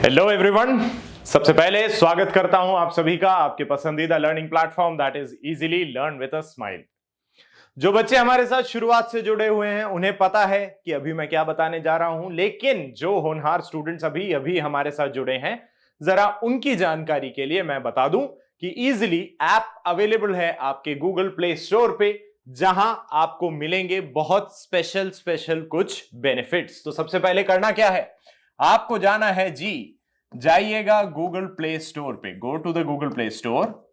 Hello everyone. सबसे पहले स्वागत करता हूं आप सभी का आपके पसंदीदा learning platform that is easily learn with a smile. जो बच्चे हमारे साथ शुरुआत से जुड़े हुए हैं उन्हें पता है कि अभी मैं क्या बताने जा रहा हूं, लेकिन जो होनहार स्टूडेंट्स अभी अभी हमारे साथ जुड़े हैं, जरा उनकी जानकारी के लिए मैं बता दूं कि इजीली ऐप अवेलेबल है आपके गूगल प्ले स्टोर पे, जहां आपको मिलेंगे बहुत स्पेशल कुछ बेनिफिट्स। तो सबसे पहले करना क्या है, आपको जाना है जी, जाइएगा गूगल प्ले स्टोर पे, go to the Google Play store.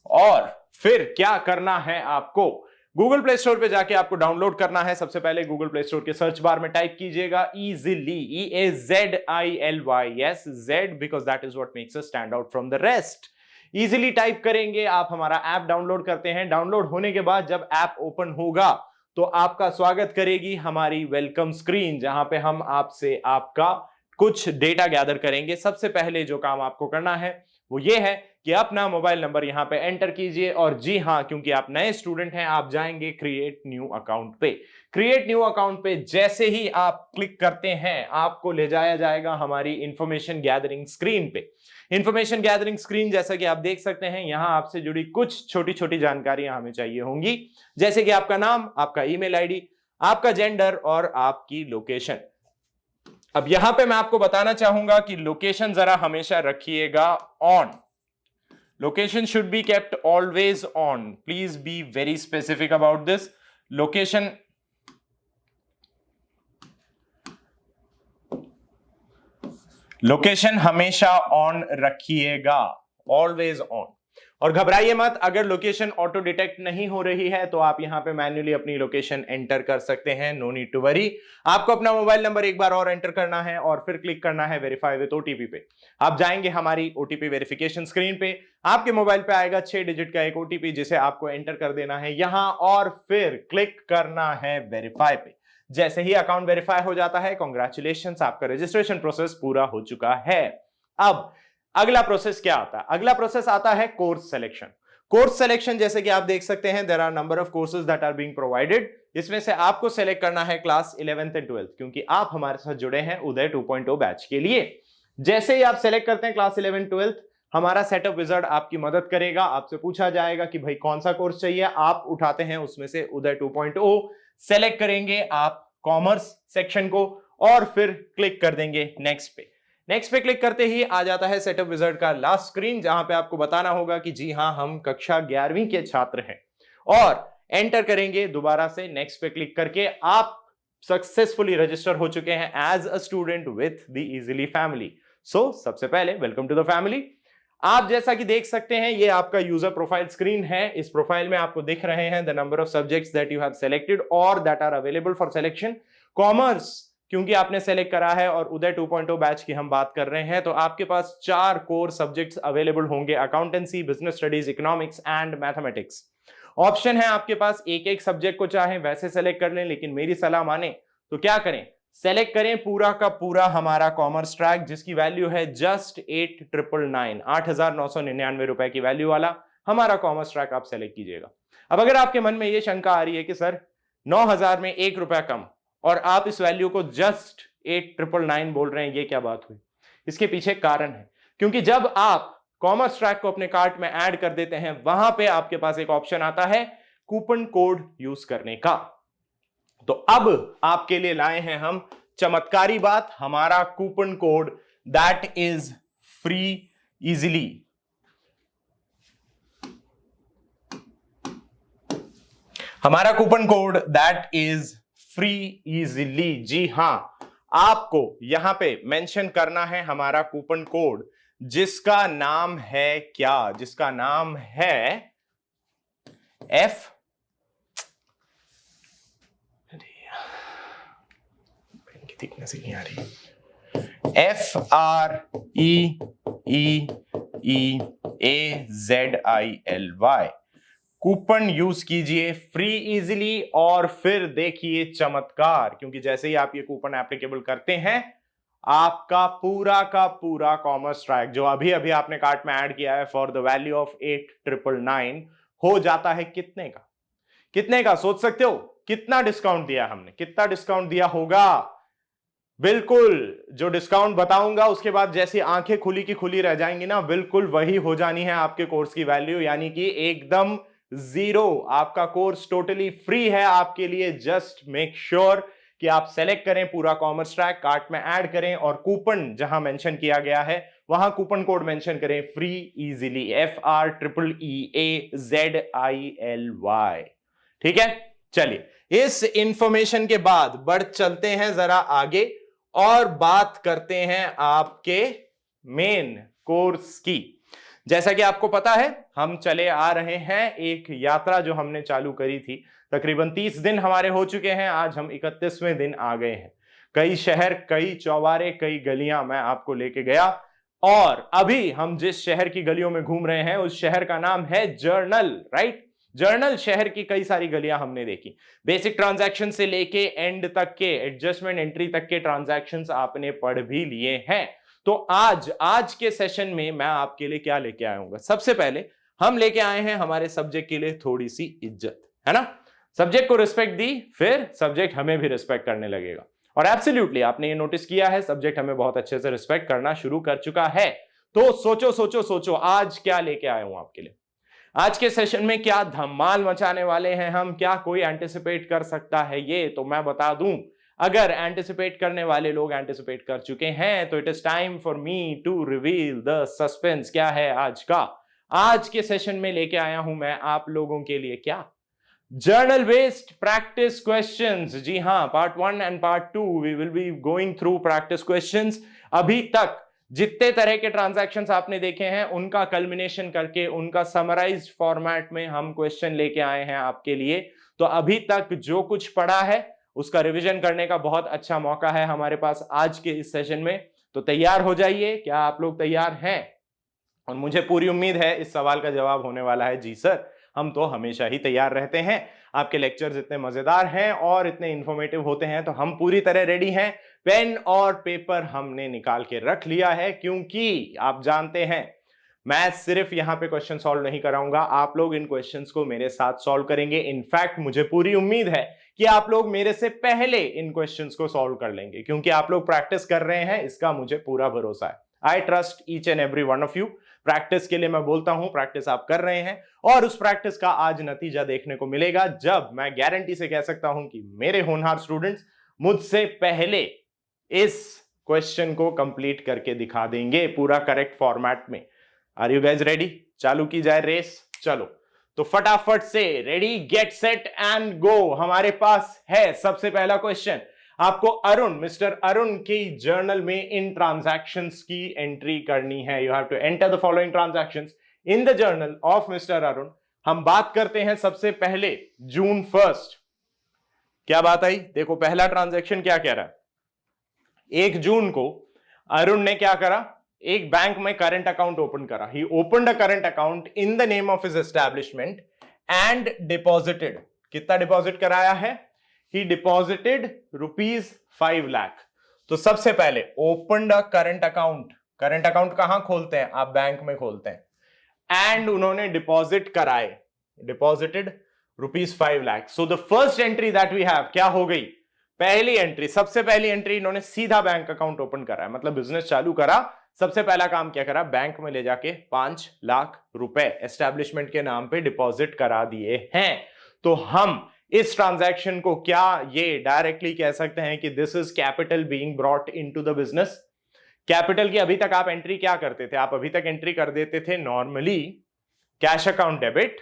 और फिर क्या करना है, आपको गूगल प्ले स्टोर पे जाके आपको डाउनलोड करना है। सबसे पहले गूगल प्ले स्टोर के सर्च बार में टाइप कीजिएगा easily, EAZILY, yes Z, because that is what makes us stand out from the rest. Easily type करेंगे, आप हमारा ऐप डाउनलोड करते हैं। डाउनलोड होने के बाद जब ऐप ओपन होगा तो आपका स्वागत करेगी हमारी वेलकम स्क्रीन, जहां पे हम आपसे आपका कुछ डेटा गैदर करेंगे। सबसे पहले जो काम आपको करना है वो ये है कि अपना मोबाइल नंबर यहां पे एंटर कीजिए। और जी हां, क्योंकि आप नए स्टूडेंट हैं, आप जाएंगे क्रिएट न्यू अकाउंट पे। क्रिएट न्यू अकाउंट पे जैसे ही आप क्लिक करते हैं, आपको ले जाया जाएगा हमारी इंफॉर्मेशन गैदरिंग स्क्रीन पे। इंफॉर्मेशन गैदरिंग स्क्रीन, जैसा कि आप देख सकते हैं, यहां आपसे जुड़ी कुछ छोटी छोटी जानकारियां हमें चाहिए होंगी, जैसे कि आपका नाम, आपका ईमेल आईडी, आपका जेंडर और आपकी लोकेशन। अब यहां पे मैं आपको बताना चाहूंगा कि लोकेशन जरा हमेशा रखिएगा on. Location should be kept always on, please be very specific about this. Location हमेशा ऑन रखिएगा, ऑलवेज ऑन। और घबराइए मत, अगर लोकेशन ऑटो डिटेक्ट नहीं हो रही है तो आप यहां पे मैन्युअली अपनी लोकेशन एंटर कर सकते हैं, नो नीड टू वरी। आपको अपना मोबाइल नंबर एक बार और एंटर करना है और फिर क्लिक करना है वेरीफाई विद ओटीपी पे। आप जाएंगे हमारी ओटीपी वेरिफिकेशन स्क्रीन पे, आपके मोबाइल पे आएगा 6 डिजिट का एक ओटीपी, जिसे आपको एंटर कर देना है यहां और फिर क्लिक करना है वेरीफाई पे। जैसे ही अकाउंट वेरीफाई हो जाता है, कांग्रेचुलेशंस, आपका रजिस्ट्रेशन प्रोसेस पूरा हो चुका है। अब अगला प्रोसेस क्या आता है? अगला प्रोसेस आता है कोर्स सिलेक्शन। कोर्स सिलेक्शन, जैसे कि आप देख सकते हैं, there are number of courses that are being provided. इसमें से आपको सेलेक्ट करना है क्लास 11th एंड 12th, क्योंकि आप हमारे साथ जुड़े हैं उदय 2.0 बैच के लिए। जैसे ही आप सेलेक्ट करते हैं क्लास 11 12th, हमारा सेटअप विजार्ड आपकी मदद करेगा। आपसे पूछा जाएगा कि भाई कौन सा कोर्स चाहिए, आप उठाते हैं उसमें से उदय 2.0, सेलेक्ट करेंगे आप कॉमर्स सेक्शन को और फिर क्लिक कर देंगे नेक्स्ट पे। नेक्स्ट पे क्लिक करते ही आ जाता है सेटअप विजार्ड का लास्ट स्क्रीन, जहां पे आपको बताना होगा कि जी हां, हम कक्षा 11वीं के छात्र हैं, और एंटर करेंगे दोबारा से। नेक्स्ट पे क्लिक करके आप सक्सेसफुली रजिस्टर हो चुके हैं as a student with the easily family. So सबसे पहले वेलकम टू द फैमिली। आप जैसा कि देख सकते हैं, ये आपका यूजर प्रोफाइल स्क्रीन है। इस प्रोफाइल में आपको दिख रहे हैं the number of subjects that you have selected और that are available for selection. Commerce क्योंकि आपने सेलेक्ट करा है और उदय 2.0 बैच की हम बात कर रहे हैं, तो आपके पास 4 कोर सब्जेक्ट्स अवेलेबल होंगे, accountancy, business studies, economics and mathematics. Option है आपके पास, एक एक सब्जेक्ट को चाहे वैसे सेलेक्ट कर लें, लेकिन मेरी सलाह माने तो क्या करें, सेलेक्ट करें पूरा का पूरा हमारा कॉमर्स ट्रैक, जिसकी वैल्यू है जस्ट 8,999 रुपए की वैल्यू वाला हमारा कॉमर्स ट्रैक आप सेलेक्ट कीजिएगा। अब अगर आपके मन में यह शंका आ रही है कि सर 9,000 में 1 रुपया कम और आप इस वैल्यू को जस्ट 8,999 बोल रहे हैं, ये क्या बात हुई? इसके पीछे कारण है, क्योंकि जब आप कॉमर्स ट्रैक को अपने कार्ट में ऐड कर देते हैं, वहां पे आपके पास एक ऑप्शन आता है कूपन कोड यूज करने का। तो अब आपके लिए लाए हैं हम चमत्कारी बात, हमारा coupon code that is free easily. हमारा coupon code that is free easily. जी हां, आपको यहां पे मेंशन करना है हमारा कूपन कोड, जिसका नाम है क्या? जिसका नाम है एफ, थिकनेस ही नहीं आ रही, FREEEAZILY। कूपन यूज कीजिए फ्री इजीली और फिर देखिए चमत्कार, क्योंकि जैसे ही आप ये कूपन एप्लीकेबल करते हैं, आपका पूरा का पूरा कॉमर्स ट्रैक जो अभी अभी आपने कार्ट में ऐड किया है फॉर द वैल्यू ऑफ 8,999 हो जाता है कितने का? कितने का सोच सकते हो? कितना डिस्काउंट दिया हमने? कितना डिस्काउंट दिया होगा? बिल्कुल जो डिस्काउंट बताऊंगा उसके बाद जैसी आंखें खुली की खुली रह जाएंगी ना, बिल्कुल वही हो जानी है आपके कोर्स की वैल्यू, यानी कि एकदम जीरो। आपका कोर्स टोटली फ्री है आपके लिए। जस्ट मेक श्योर कि आप सेलेक्ट करें पूरा कॉमर्स ट्रैक, कार्ट में ऐड करें और कूपन जहां मेंशन किया गया है वहां कूपन कोड मेंशन करें फ्री इजीली, FREEAZILY। ठीक है, चलिए इस इंफॉर्मेशन के बाद बढ़ चलते हैं जरा आगे और बात करते हैं आपके मेन कोर्स की। जैसा कि आपको पता है हम चले आ रहे हैं एक यात्रा जो हमने चालू करी थी, तकरीबन 30 दिन हमारे हो चुके हैं, आज हम 31वें दिन आ गए हैं। कई शहर, कई चौबारे, कई गलियां मैं आपको लेके गया और अभी हम जिस शहर की गलियों में घूम रहे हैं उस शहर का नाम है जर्नल, राइट। जर्नल शहर की कई सारी गलियां हमने देखी, बेसिक ट्रांजैक्शन से लेके एंड तक के एडजस्टमेंट एंट्री तक के ट्रांजैक्शंस आपने पढ़ भी लिए हैं। तो आज के सेशन में मैं आपके लिए क्या लेके आऊंगा, सबसे पहले हम लेके आए हैं हमारे सब्जेक्ट के लिए थोड़ी सी इज्जत, है ना। सब्जेक्ट को रिस्पेक्ट दी, फिर सब्जेक्ट हमें भी रिस्पेक्ट करने लगेगा। और एब्सोल्युटली आपने ये नोटिस किया है, सब्जेक्ट हमें बहुत अच्छे से रिस्पेक्ट करना शुरू कर चुका है। तो सोचो सोचो सोचो आज क्या लेके आया हूं आपके लिए। आज के सेशन में क्या धमाल मचाने वाले हैं हम, क्या कोई एंटिसिपेट कर सकता है ये, तो मैं बता दूं अगर एंटिसिपेट करने वाले लोग एंटिसिपेट कर चुके हैं तो it is time for me to reveal the suspense. क्या है आज का, आज के सेशन में लेके आया हूं मैं आप लोगों के लिए क्या, जर्नल बेस्ड प्रैक्टिस क्वेश्चंस। जी हां, part 1 and part 2 we will be going through practice questions. अभी तक जितने तरह के ट्रांजैक्शंस आपने देखे हैं उनका कल्मिनेशन करके उनका समराइज्ड फॉर्मेट में हम क्वेश्चन लेके आए हैं आपके लिए। तो अभी तक जो कुछ पढ़ा है उसका रिवीजन करने का बहुत अच्छा मौका है हमारे पास आज के इस सेशन में। तो तैयार हो जाइए, क्या आप लोग तैयार हैं? और मुझे पूरी उम्मीद है इस सवाल का जवाब होने वाला है जी सर, हम तो हमेशा ही तैयार रहते हैं। आपके लेक्चर्स इतने मजेदार हैं और इतने इंफॉर्मेटिव होते हैं तो हम पूरी तरह रेडी हैं। पेन और पेपर हमने निकाल के रख लिया है, क्योंकि आप जानते हैं मैं सिर्फ यहां पे क्वेश्चन सॉल्व नहीं कराऊंगा, आप लोग इन क्वेश्चंस को मेरे साथ सॉल्व करेंगे। इनफैक्ट मुझे पूरी उम्मीद है कि आप लोग मेरे से पहले इन क्वेश्चंस को सॉल्व कर लेंगे, क्योंकि आप लोग प्रैक्टिस कर रहे हैं, इसका मुझे पूरा भरोसा है। I trust each and every one of you. Practice के लिए मैं बोलता हूं, प्रैक्टिस आप कर रहे हैं और उस प्रैक्टिस का आज नतीजा देखने को मिलेगा, जब मैं गारंटी से कह सकता हूं कि मेरे होनहार स्टूडेंट्स मुझसे पहले इस क्वेश्चन को कंप्लीट करके दिखा देंगे पूरा करेक्ट फॉर्मेट में। Are you guys ready? चालू की जाए रेस, चलो तो फटाफट से ready get set and go. हमारे पास है सबसे पहला क्वेश्चन, आपको अरुण, मिस्टर अरुण की जर्नल में इन ट्रांजैक्शंस की एंट्री करनी है। You have to enter the following transactions in the journal of mister Arun. हम बात करते हैं सबसे पहले जून 1। क्या बात आई, देखो पहला ट्रांजैक्शन क्या कह रहा है, 1 जून को अरुण ने क्या करा, एक बैंक में करंट अकाउंट ओपन करा। He opened a current account in the name of his establishment and deposited, कितना डिपॉजिट कराया है, ही डिपॉजिटेड ₹5 लाख। तो सबसे पहले opened a current account, current account कहां खोलते हैं, आप बैंक में खोलते हैं, एंड उन्होंने डिपॉजिट कराए, deposited ₹5 lakh. So the first entry that we have क्या हो गई, पहली एंट्री, सबसे पहली एंट्री, इन्होंने सीधा बैंक अकाउंट ओपन करा है, मतलब बिजनेस चालू करा। सबसे पहला काम क्या करा, बैंक में ले जाके 5 लाख रुपए एस्टैब्लिशमेंट के नाम पे डिपॉजिट करा दिए हैं। तो हम इस ट्रांजैक्शन को क्या ये डायरेक्टली कह सकते हैं कि this is capital being brought into the business. Capital की अभी तक आप एंट्री क्या करते थे, आप अभी तक एंट्री कर देते थे normally cash account debit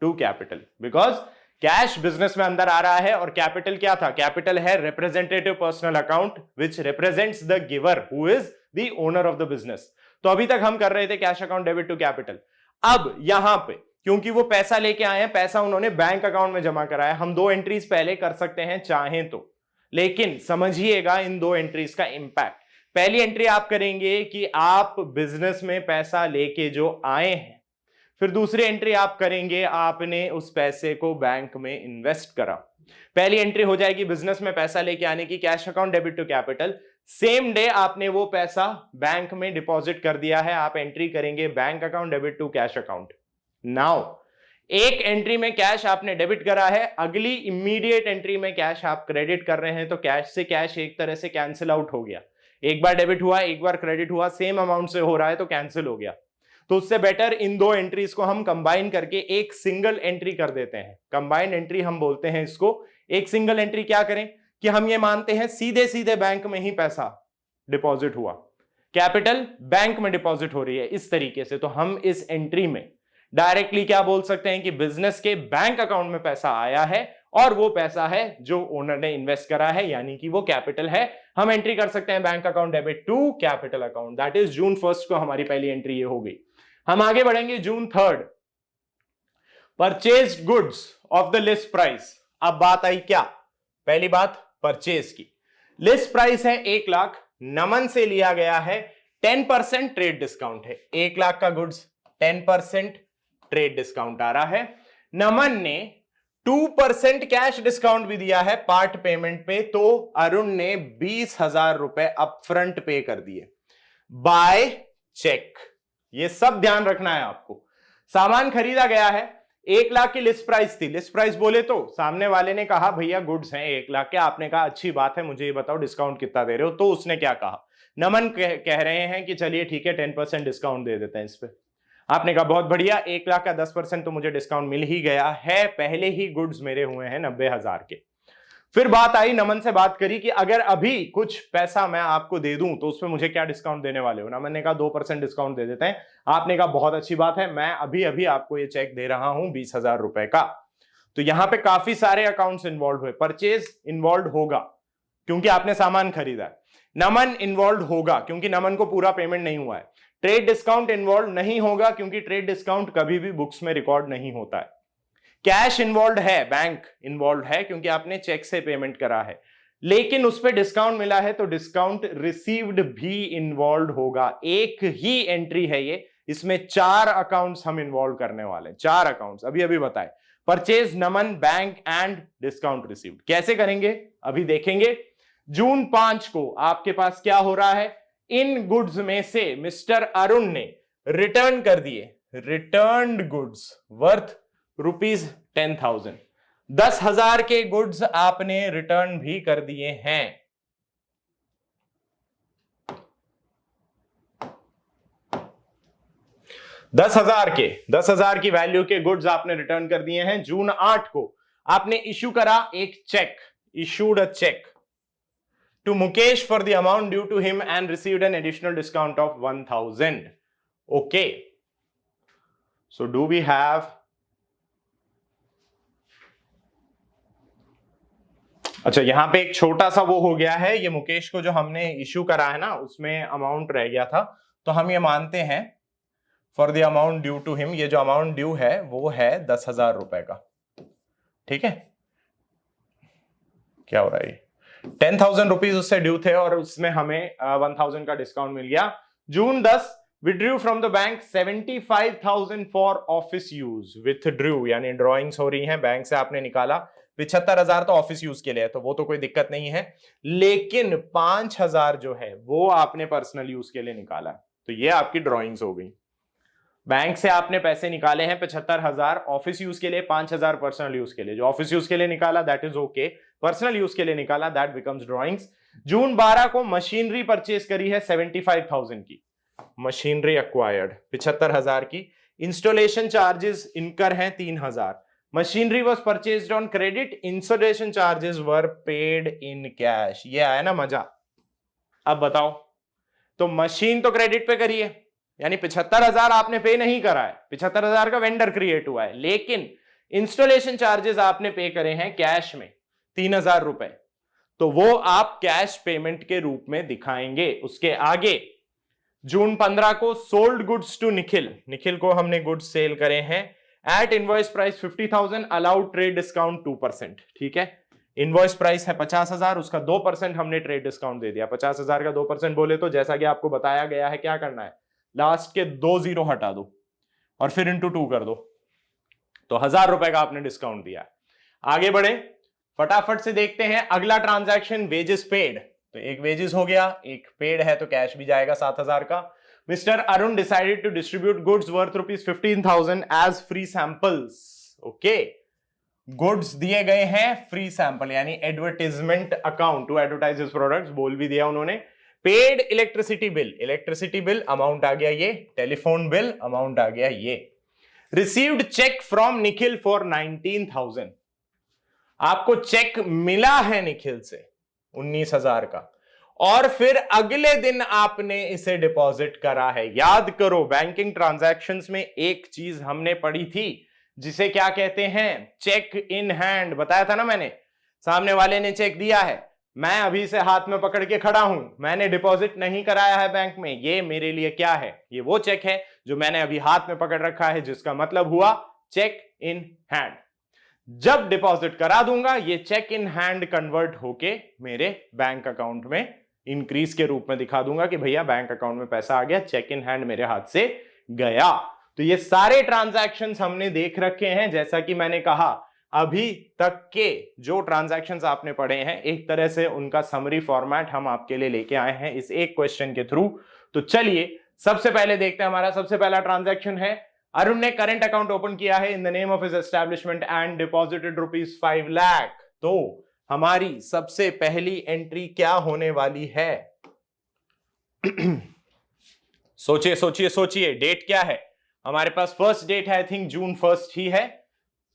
to capital, because cash business में अंदर आ रहा है और कैपिटल क्या था, कैपिटल है representative personal account which represents the giver who is the owner of the business. तो अभी तक हम कर रहे थे cash account debit to capital. अब यहां पे क्योंकि वो पैसा लेके आए हैं, पैसा उन्होंने बैंक अकाउंट में जमा कराया, हम 2 एंट्रीज पहले कर सकते हैं चाहें तो, लेकिन समझिएगा इन 2 एंट्रीज का इंपैक्ट। पहली एंट्री आप करेंगे कि आप बिजनेस में पैसा लेके जो आए हैं, फिर दूसरी एंट्री आप करेंगे आपने उस पैसे को बैंक में इन्वेस्ट करा। पहली एंट्री हो जाएगी बिजनेस में पैसा लेके आने की, cash account debit to capital. Same day आपने वो पैसा बैंक में डिपॉजिट कर दिया है, आप एंट्री करेंगे bank account debit to cash account. Now एक एंट्री में कैश आपने डेबिट करा है, अगली इमीडिएट एंट्री में कैश आप क्रेडिट कर रहे हैं, तो कैश से कैश एक तरह से कैंसिल आउट हो गया। एक बार डेबिट हुआ, एक बार क्रेडिट हुआ, सेम अमाउंट से हो रहा है तो कैंसिल हो गया। तो उससे बेटर इन दो एंट्रीज को हम कंबाइन करके एक सिंगल एंट्री कर देते हैं। कंबाइंड एंट्री हम बोलते हैं इसको। एक सिंगल एंट्री क्या करें कि हम ये मानते हैं सीधे सीधे बैंक में ही पैसा डिपॉजिट हुआ, कैपिटल बैंक में डिपॉजिट हो रही है इस तरीके से, तो हम इस एंट्री में डायरेक्टली क्या बोल सकते हैं कि बिजनेस के बैंक अकाउंट में पैसा आया है और वो पैसा है जो ओनर ने इन्वेस्ट करा है, यानी कि वो कैपिटल है। हम एंट्री कर सकते हैं bank account debit to capital account. That is June 1 को हमारी पहली एंट्री ये हो गई। हम आगे बढ़ेंगे जून 3, purchased goods of the list price. अब बात आई क्या, पहली बात परचेज की। लिस्ट प्राइस है 1 लाख, नमन से लिया गया है 10% ट्रेड डिस्काउंट है। 1 लाख का गुड्स 10% ट्रेड डिस्काउंट आ रहा है। नमन ने 2% कैश डिस्काउंट भी दिया है पार्ट पेमेंट पे, तो अरुण ने 20,000 रुपए अपफ्रंट पे कर दिए बाय चेक। ये सब ध्यान रखना है आपको। सामान खरीदा गया है, 1 लाख की लिस्ट प्राइस थी। लिस्ट प्राइस बोले तो सामने वाले ने कहा भैया गुड्स हैं 1 लाख के, आपने कहा अच्छी बात है, मुझे ये बताओ डिस्काउंट कितना दे रहे हो। तो उसने क्या कहा, नमन कह रहे हैं कि चलिए ठीक है 10% डिस्काउंट दे देते हैं इस पे। आपने कहा बहुत बढ़िया, 1 लाख का 10% तो मुझे डिस्काउंट मिल ही गया है, पहले ही गुड्स मेरे हुए हैं 90,000 के। फिर बात आई, नमन से बात करी कि अगर अभी कुछ पैसा मैं आपको दे दूं तो उसमें मुझे क्या डिस्काउंट देने वाले हो। नमन ने कहा 2% डिस्काउंट दे देते हैं। आपने कहा बहुत अच्छी बात है, मैं अभी अभी आपको ये चेक दे रहा हूं 20,000 रुपए का। तो यहां पे काफी सारे अकाउंट्स इन्वॉल्व हुए। परचेज इन्वॉल्व होगा क्योंकि आपने सामान खरीदा है, नमन इन्वॉल्व होगा क्योंकि नमन को पूरा पेमेंट नहीं हुआ है, ट्रेड डिस्काउंट इन्वॉल्व नहीं होगा क्योंकि ट्रेड डिस्काउंट कभी भी बुक्स में रिकॉर्ड नहीं होता है, कैश इन्वॉल्व है, बैंक इन्वॉल्व है क्योंकि आपने चेक से पेमेंट करा है, लेकिन उस पर डिस्काउंट मिला है तो डिस्काउंट रिसीव्ड भी इन्वॉल्व होगा। एक ही एंट्री है ये, इसमें 4 अकाउंट्स हम इन्वॉल्व करने वाले हैं। 4 अकाउंट्स अभी अभी बताए, purchase, Naman, bank and discount received. कैसे करेंगे अभी देखेंगे। जून 5 को आपके पास क्या हो रहा है, इन गुड्स में से मिस्टर अरुण ने रिटर्न कर दिए रिटर्न्ड गुड्स वर्थ ₹10,000। 10,000 के गुड्स आपने रिटर्न भी कर दिए हैं। दस हजार की वैल्यू के गुड्स आपने रिटर्न कर दिए हैं। जून 8 को आपने इश्यू करा एक cheque, issued a cheque to Mukesh for the amount due to him and received an additional discount of 1,000. Okay. So do we have? अच्छा, यहां पे एक छोटा सा वो हो गया है, ये मुकेश को जो हमने इश्यू करा है ना उसमें अमाउंट रह गया था, तो हम ये मानते हैं for the amount due to him, ये जो अमाउंट ड्यू है वो है 10,000 रुपए का। ठीक है, क्या हो रहा है, 10,000 रुपीज उससे ड्यू थे और उसमें हमें 1,000 का डिस्काउंट मिल गया। जून 10 withdrew from the bank 75,000 for office use. Withdrew यानी ड्रॉइंग्स हो रही हैं, बैंक से आपने निकाला। 75,000 तो ऑफिस यूज के लिए है तो वो तो कोई दिक्कत नहीं है, लेकिन 5,000 जो है वो आपने पर्सनल यूज के लिए निकाला, तो ये आपकी ड्रॉइंग्स हो गई। बैंक से आपने पैसे निकाले हैं 75,000 ऑफिस यूज के लिए, 5,000 पर्सनल यूज के लिए। जो ऑफिस यूज के लिए निकाला that is okay, personal use के लिए निकाला दैट बिकम्स ड्रॉइंग्स। जून 12 को मशीनरी परचेज करी है 75,000 की, मशीनरी एक्वायर्ड 75,000 की। इंस्टॉलेशन चार्जेस इनकर हैं 3,000। Machinery was purchased on credit, installation charges were paid in cash. ये आया ना मजा। अब बताओ, तो मशीन तो क्रेडिट पे करी है, यानी 75,000 आपने पे नहीं करा है, 75,000 का वेंडर क्रिएट हुआ है, लेकिन इंस्टॉलेशन चार्जेस आपने पे करे हैं कैश में 3,000 रुपए, तो वो आप कैश पेमेंट के रूप में दिखाएंगे। उसके आगे जून 15 को sold goods to Nikhil, Nikhil को हमने गुड्स सेल करे हैं at invoice price 50,000, allowed trade discount 2%। ठीक है, इनवॉइस प्राइस है 50,000, उसका 2% हमने ट्रेड डिस्काउंट दे दिया। 50,000 का 2% बोले तो जैसा कि आपको बताया गया है क्या करना है, लास्ट के 2 जीरो हटा दो और फिर इंटू 2 कर दो, तो 1,000 रुपए का आपने डिस्काउंट दिया। आगे बढ़े, फटाफट से देखते हैं अगला ट्रांजैक्शन, वेजेस पेड। तो एक वेजेस हो गया, एक पेड है तो कैश भी जाएगा 7,000 का। Mister Arun decided to distribute goods worth ₹15,000 as free samples. Okay, goods दिए गए हैं फ्री सैंपल यानी advertisement account to advertise his products, बोल भी दिया उन्होंने। पेड इलेक्ट्रिसिटी बिल अमाउंट आ गया ये, टेलीफोन बिल अमाउंट आ गया ये। Received cheque from Nikhil for 19,000, आपको चेक मिला है निखिल से 19,000 का, और फिर अगले दिन आपने इसे डिपॉजिट करा है। याद करो बैंकिंग ट्रांजैक्शंस में एक चीज हमने पढ़ी थी जिसे क्या कहते हैं, चेक इन हैंड। बताया था ना मैंने, सामने वाले ने चेक दिया है, मैं अभी से हाथ में पकड़ के खड़ा हूं, मैंने डिपॉजिट नहीं कराया है बैंक में, ये मेरे लिए क्या है, ये वो चेक है जो मैंने अभी हाथ में पकड़ रखा है, जिसका मतलब हुआ चेक इन हैंड। जब डिपॉजिट करा दूंगा ये चेक इन हैंड कन्वर्ट होके मेरे बैंक अकाउंट में इंक्रीज के रूप में दिखा दूंगा कि भैया बैंक अकाउंट में पैसा आ गया, चेक इन हैंड मेरे हाथ से गया। तो ये सारे ट्रांजैक्शंस हमने देख रखे हैं। जैसा कि मैंने कहा अभी तक के जो ट्रांजैक्शंस आपने पढ़े हैं एक तरह से उनका समरी फॉर्मेट हम आपके लिए लेके आए हैं इस एक क्वेश्चन के थ्रू। तो चलिए सबसे पहले देखते हैं, हमारा सबसे पहला ट्रांजैक्शन है, अरुण ने करंट अकाउंट ओपन किया है इन the name of his establishment and deposited ₹5 lakh. तो हमारी सबसे पहली एंट्री क्या होने वाली है? सोचिए सोचिए सोचिए, डेट क्या है हमारे पास? फर्स्ट डेट है, आई थिंक जून 1 ही है।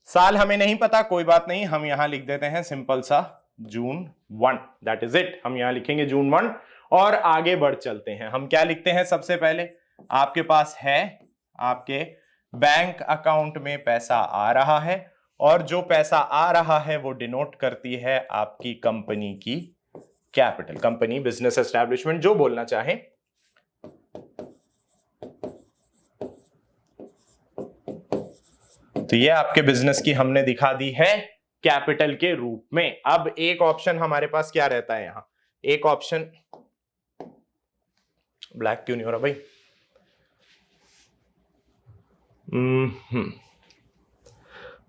साल हमें नहीं पता, कोई बात नहीं, हम यहां लिख देते हैं सिंपल सा जून 1, दैट इज इट। हम यहां लिखेंगे जून 1 और आगे बढ़ चलते हैं। हम क्या लिखते हैं सबसे पहले? आपके पास है, आपके बैंक अकाउंट में पैसा आ रहा है और जो पैसा आ रहा है वो डिनोट करती है आपकी कंपनी की कैपिटल, कंपनी, बिजनेस एस्टैब्लिशमेंट, जो बोलना चाहे। तो ये आपके बिजनेस की हमने दिखा दी है कैपिटल के रूप में। अब एक ऑप्शन हमारे पास क्या रहता है यहां? एक ऑप्शन, ब्लैक क्यों नहीं हो रहा भाई?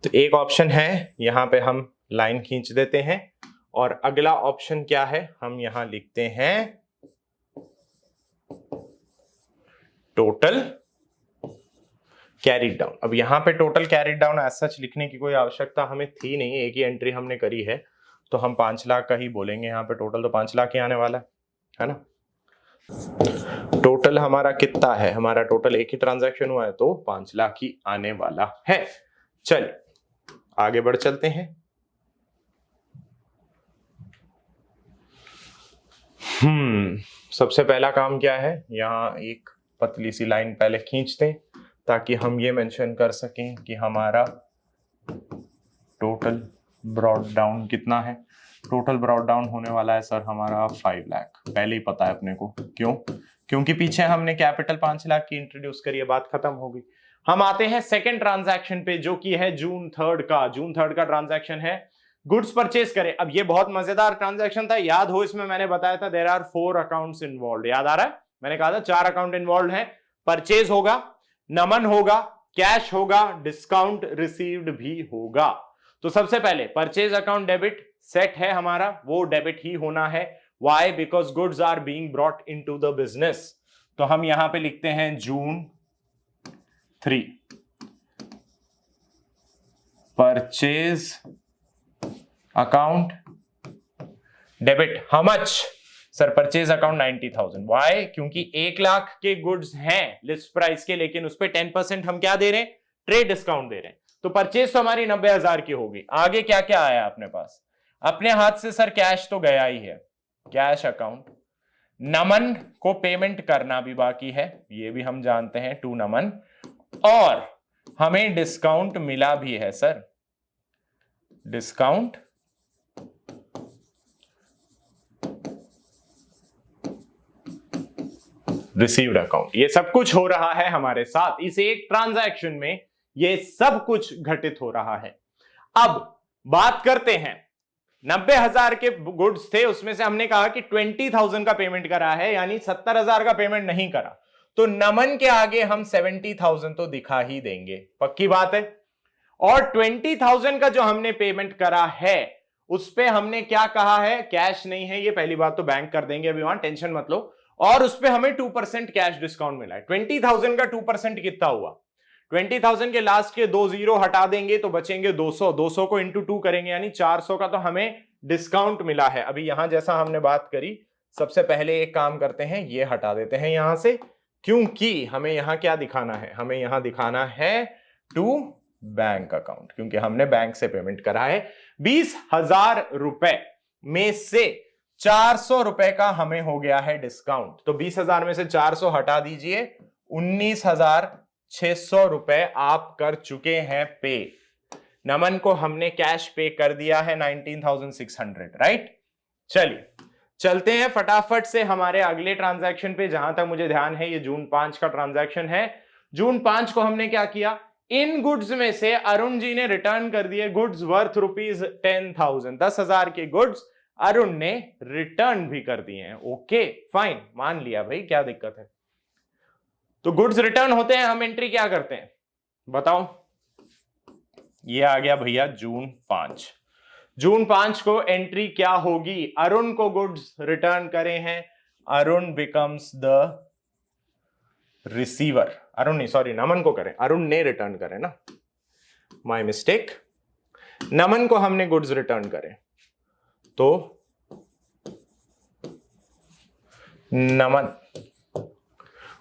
तो एक ऑप्शन है, यहां पे हम लाइन खींच देते हैं और अगला ऑप्शन क्या है, हम यहां लिखते हैं टोटल कैरिड डाउन। अब यहां पे total carried down as such लिखने की कोई आवश्यकता हमें थी नहीं, एक ही एंट्री हमने करी है तो हम 5 लाख का ही बोलेंगे। यहां पे टोटल तो 5 लाख ही आने वाला है ना। टोटल हमारा कितना है? हमारा टोटल एक ही ट्रांजैक्शन हुआ है तो 5 लाख ही आने वाला है। चलिए आगे बढ़ चलते हैं। सबसे पहला काम क्या है, यहां एक पतली सी लाइन पहले खींचते हैं ताकि हम ये मेंशन कर सकें कि हमारा टोटल ब्रॉड डाउन कितना है। टोटल ब्रॉड डाउन होने वाला है सर हमारा 5 लाख, पहले ही पता है अपने को। क्यों? क्योंकि पीछे हमने कैपिटल 5 लाख की इंट्रोड्यूस करी है, बात खत्म हो गई। हम आते हैं सेकंड ट्रांजैक्शन पे जो कि है जून 3 का। जून 3 का ट्रांजैक्शन है गुड्स परचेज करें। अब ये बहुत मजेदार ट्रांजैक्शन था, याद हो इसमें मैंने बताया था देयर आर 4 अकाउंट्स इन्वॉल्व। याद आ रहा है? मैंने कहा था 4 अकाउंट इन्वॉल्व है। परचेज होगा, नमन होगा, कैश होगा, डिस्काउंट रिसीव्ड भी होगा। तो सबसे पहले परचेज अकाउंट डेबिट सेट है हमारा, वो डेबिट ही होना है। Why? Because goods are being brought into the business. तो हम यहां पे लिखते हैं June 3 purchase account debit. How much? Sir purchase account 90,000। Why? क्योंकि 1 लाख के गुड्स हैं लिस्ट प्राइस के, लेकिन उस पे 10% हम क्या दे रहे हैं? ट्रेड डिस्काउंट दे रहे हैं। तो परचेज तो हमारी 90,000 की होगी। आगे क्या क्या आया अपने पास? अपने हाथ से सर कैश तो गया ही है, कैश अकाउंट। नमन को पेमेंट करना भी बाकी है, ये भी हम जानते हैं, टू नमन। और हमें डिस्काउंट मिला भी है सर, डिस्काउंट रिसीव्ड अकाउंट। ये सब कुछ हो रहा है हमारे साथ इस एक ट्रांजैक्शन में, ये सब कुछ घटित हो रहा है। अब बात करते हैं 90,000 के गुड्स थे, उसमें से हमने कहा कि 20,000 का पेमेंट करा है, यानी 70,000 का पेमेंट नहीं करा। तो नमन के आगे हम 70,000 तो दिखा ही देंगे, पक्की बात है। और 20,000 का जो हमने पेमेंट करा है उस पे हमने क्या कहा है? कैश नहीं है, ये पहली बात तो बैंक कर देंगे, अभी वहां टेंशन मत लो। और उस पे हमें 2% कैश डिस्काउंट मिला है। 20,000 का 2% कितना हुआ? 20,000 के लास्ट के 2 जीरो हटा देंगे तो बचेंगे 200, 200 को इंटू 2 करेंगे यानी 400 का तो हमें डिस्काउंट मिला है। अभी यहां जैसा हमने बात करी, सबसे पहले एक काम करते हैं, ये हटा देते हैं यहां से, क्योंकि हमें यहां क्या दिखाना है, हमें यहां दिखाना है टू बैंक अकाउंट, क्योंकि हमने बैंक से पेमेंट करा है। 20,000 रुपए में से 400 रुपए का हमें हो गया है डिस्काउंट, तो 20,000 में से 400 हटा दीजिए, 19,600 रुपए आप कर चुके हैं पे। नमन को हमने कैश पे कर दिया है 19,600, राइट। चलिए चलते हैं फटाफट से हमारे अगले ट्रांजैक्शन पे। जहां तक मुझे ध्यान है ये जून 5 का ट्रांजैक्शन है। जून 5 को हमने क्या किया, इन गुड्स में से अरुण जी ने रिटर्न कर दिए गुड्स वर्थ ₹10,000, 10,000 के गुड्स अरुण ने रिटर्न भी कर दिए हैं। ओके फाइन, मान लिया भाई, क्या दिक्कत है। तो गुड्स रिटर्न होते हैं, हम एंट्री क्या करते हैं बताओ। ये आ गया भैया जून 5। जून 5 को एंट्री क्या होगी, अरुण को गुड्स रिटर्न करे हैं, Arun becomes the receiver. Arun नहीं, सॉरी, नमन को करें, अरुण ने रिटर्न करे ना, माय मिस्टेक। नमन को हमने गुड्स रिटर्न करे तो नमन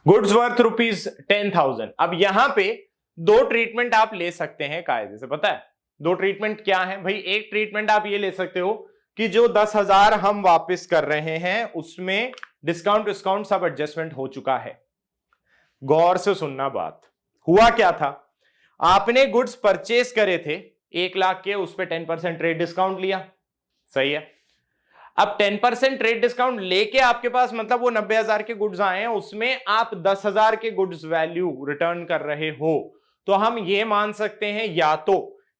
गुड्स वर्थ ₹10,000। अब यहां पे दो ट्रीटमेंट आप ले सकते हैं कायदे से, पता है दो ट्रीटमेंट क्या है भाई। एक ट्रीटमेंट आप ये ले सकते हो कि जो 10,000 हम वापस कर रहे हैं उसमें डिस्काउंट सब एडजस्टमेंट हो चुका है। गौर से सुनना बात, हुआ क्या था, आपने गुड्स परचेस करे थे 1 लाख के, उस पे 10% ट्रेड डिस्काउंट लिया, सही है। अब 10% ट्रेड डिस्काउंट लेके आपके पास मतलब वो 90,000 के गुड्स आए हैं, उसमें आप 10,000 के गुड्स वैल्यू रिटर्न कर रहे हो, तो हम ये मान सकते हैं या तो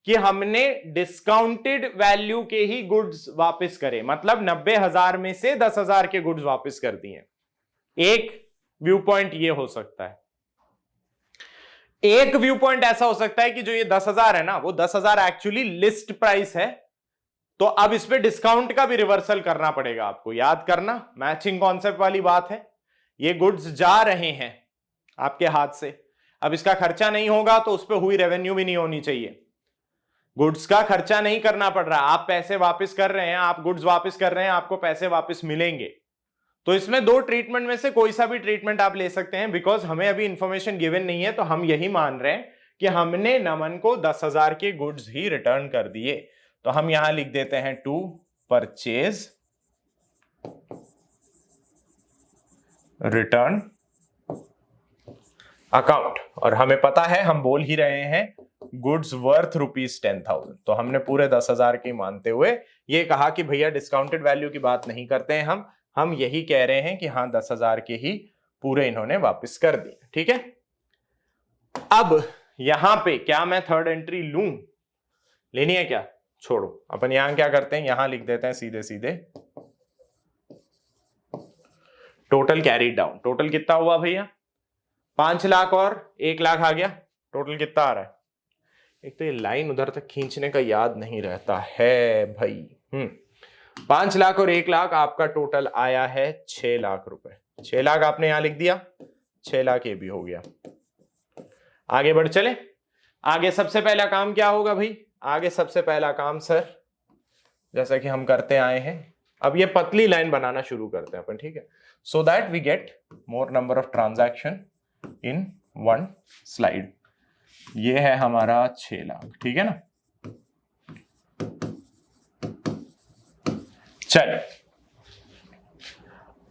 कि हमने डिस्काउंटेड वैल्यू के ही गुड्स वापस करे, मतलब 90,000 में से 10,000 के गुड्स वापस कर दिए। एक व्यू पॉइंट ये हो सकता है। एक व्यू पॉइंट ऐसा हो सकता है कि जो ये 10,000 है ना, वो 10,000 एक्चुअली लिस्ट प्राइस है, तो अब इस पे डिस्काउंट का भी रिवर्सल करना पड़ेगा आपको। याद करना, मैचिंग कॉन्सेप्ट वाली बात है। ये गुड्स जा रहे हैं आपके हाथ से, अब इसका खर्चा नहीं होगा तो उस पर हुई रेवेन्यू भी नहीं होनी चाहिए। गुड्स का खर्चा नहीं करना पड़ रहा, आप पैसे वापस कर रहे हैं, आप गुड्स वापस कर रहे हैं, आपको पैसे वापस मिलेंगे। तो इसमें दो ट्रीटमेंट में से कोई सा भी ट्रीटमेंट आप ले सकते हैं। बिकॉज हमें अभी इंफॉर्मेशन गिवन नहीं है, तो हम यही मान रहे हैं कि हमने नमन को 10,000 के गुड्स ही रिटर्न कर दिए। तो हम यहां लिख देते हैं टू परचेज रिटर्न अकाउंट, और हमें पता है हम बोल ही रहे हैं गुड्स वर्थ ₹10,000, तो हमने पूरे 10,000 की मानते हुए ये कहा कि भैया डिस्काउंटेड वैल्यू की बात नहीं करते हैं हम यही कह रहे हैं कि हाँ 10,000 के ही पूरे इन्होंने वापस कर दिए। ठीक है, अब यहां पे क्या मैं थर्ड एंट्री लूं, लेनी है क्या, छोड़ो, अपन यहां क्या करते हैं, यहां लिख देते हैं सीधे सीधे टोटल कैरी डाउन। टोटल कितना हुआ भैया, 5 लाख और 1 लाख आ गया, टोटल कितना आ रहा है। एक तो ये लाइन उधर तक खींचने का याद नहीं रहता है भाई। 5 लाख और 1 लाख, आपका टोटल आया है 6 लाख रुपए। 6 लाख आपने यहां लिख दिया, 6 लाख ये भी हो गया। आगे बढ़ चले, आगे सबसे पहला काम क्या होगा भाई, आगे सबसे पहला काम सर जैसा कि हम करते आए हैं, अब ये पतली लाइन बनाना शुरू करते हैं अपन, ठीक है, so that we get more number of transaction in one slide. ये है हमारा 6 लाख, ठीक है ना। चलिए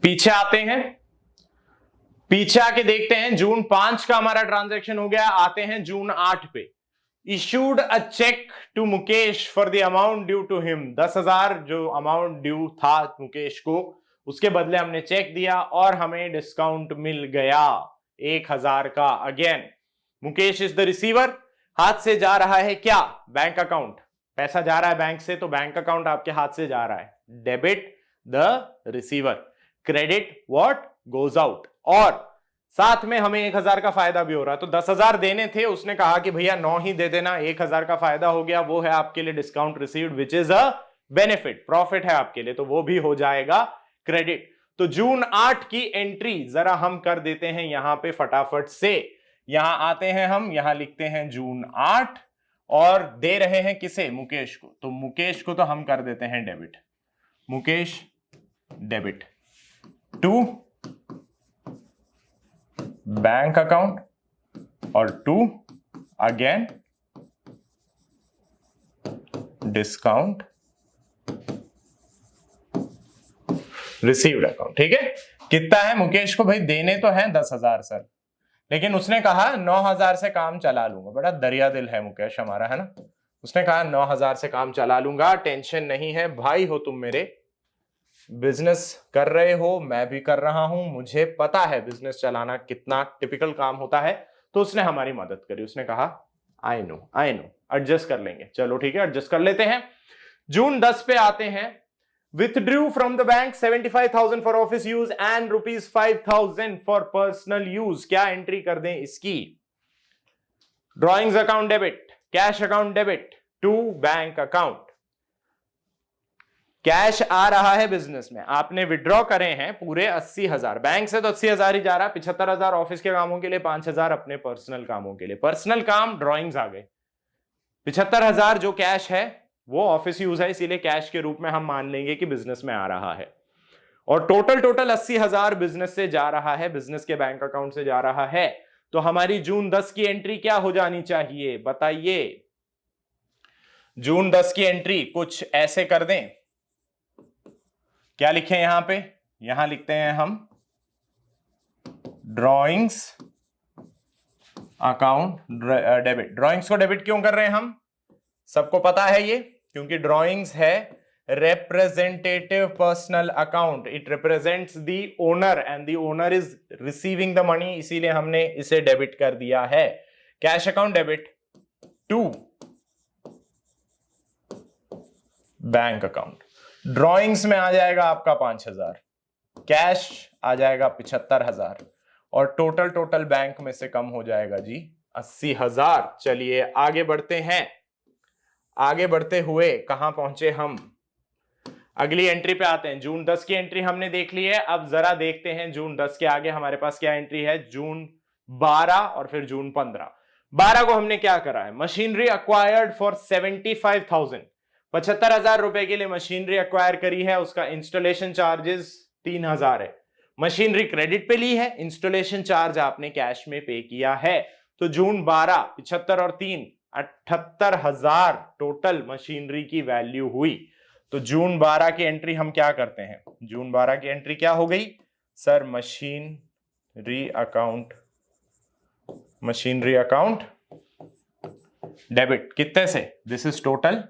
पीछे आते हैं, पीछे आके देखते हैं जून 5 का हमारा ट्रांजैक्शन हो गया। आते हैं जून 8 पे, issued a cheque to Mukesh for the amount due to him. 10,000 जो अमाउंट ड्यू था मुकेश को, उसके बदले हमने चेक दिया और हमें डिस्काउंट मिल गया 1,000 का। Again Mukesh is the receiver, हाथ से जा रहा है क्या, बैंक अकाउंट, पैसा जा रहा है बैंक से, तो बैंक अकाउंट आपके हाथ से जा रहा है, debit the receiver, credit what goes out, और साथ में हमें 1,000 का फायदा भी हो रहा है। तो 10,000 देने थे, उसने कहा कि भैया 9 ही दे देना, 1,000 का फायदा हो गया, वो है आपके लिए discount received which is a benefit, profit है आपके लिए, तो वो भी हो जाएगा क्रेडिट। तो जून 8 की एंट्री जरा हम कर देते हैं यहां पे फटाफट से। यहां आते हैं हम, यहां लिखते हैं जून 8 और दे रहे हैं किसे? मुकेश को। तो मुकेश को तो हम कर देते हैं debit, Mukesh debit to bank account और to again discount received account. ठीक है, कितना है मुकेश को? भाई देने तो है 10,000 सर, लेकिन उसने कहा 9,000 से काम चला लूंगा। बड़ा दरिया दिल है मुकेश हमारा, है ना। उसने कहा 9,000 से काम चला लूंगा, टेंशन नहीं है भाई, हो तुम मेरे, बिजनेस कर रहे हो, मैं भी कर रहा हूं, मुझे पता है बिजनेस चलाना कितना टिपिकल काम होता है। तो उसने हमारी मदद करी, उसने कहा आई नो एडजस्ट कर लेंगे। चलो ठीक है, एडजस्ट कर लेते हैं। जून 10 पे आते हैं। Withdrew from the bank 75,000 for office use and ₹5,000 for personal use. क्या एंट्री कर दें इसकी? Drawings account debit, cash account debit to bank account. Cash आ रहा है बिजनेस में, आपने विड्रॉ करे हैं पूरे 80,000, बैंक से तो 80,000 ही जा रहा है, 75,000 ऑफिस के कामों के लिए, 5,000 अपने पर्सनल कामों के लिए। पर्सनल काम ड्रॉइंग्स आ गए, 75,000 जो कैश है वो ऑफिस यूज है, इसीलिए कैश के रूप में हम मान लेंगे कि बिजनेस में आ रहा है। और टोटल 80,000 बिजनेस से जा रहा है, बिजनेस के बैंक अकाउंट से जा रहा है। तो हमारी जून 10 की एंट्री क्या हो जानी चाहिए बताइए? जून 10 की एंट्री कुछ ऐसे कर दें, क्या लिखें यहां पे? यहां लिखते हैं हम ड्रॉइंग्स अकाउंट डेबिट। ड्रॉइंग्स को डेबिट क्यों कर रहे हैं हम? सबको पता है ये, क्योंकि ड्रॉइंग्स है representative personal account, it represents the owner and the owner is receiving the money, इसीलिए हमने इसे डेबिट कर दिया है। Cash account debit to bank account. Drawings में आ जाएगा आपका 5,000, कैश आ जाएगा 75,000 और टोटल बैंक में से कम हो जाएगा जी 80,000। चलिए आगे बढ़ते हैं। आगे बढ़ते हुए कहां पहुंचे हम? अगली एंट्री पे आते हैं। जून 10 की एंट्री हमने देख ली है, अब जरा देखते हैं जून 10 के आगे हमारे पास क्या एंट्री है। जून 12 और फिर जून 15। 12 को हमने क्या करा है? मशीनरी अक्वायर्ड फॉर 75,000, 75,000 रुपए के लिए मशीनरी अक्वायर करी है, उसका इंस्टॉलेशन चार्जेस 3,000 है। मशीनरी क्रेडिट पे ली है, इंस्टॉलेशन चार्ज आपने कैश में पे किया है। तो जून 12 75 और 3 78,000 टोटल मशीनरी की वैल्यू हुई। तो जून 12 की एंट्री हम क्या करते हैं? जून 12 की एंट्री क्या हो गई सर? मशीनरी अकाउंट डेबिट कितने से? This is total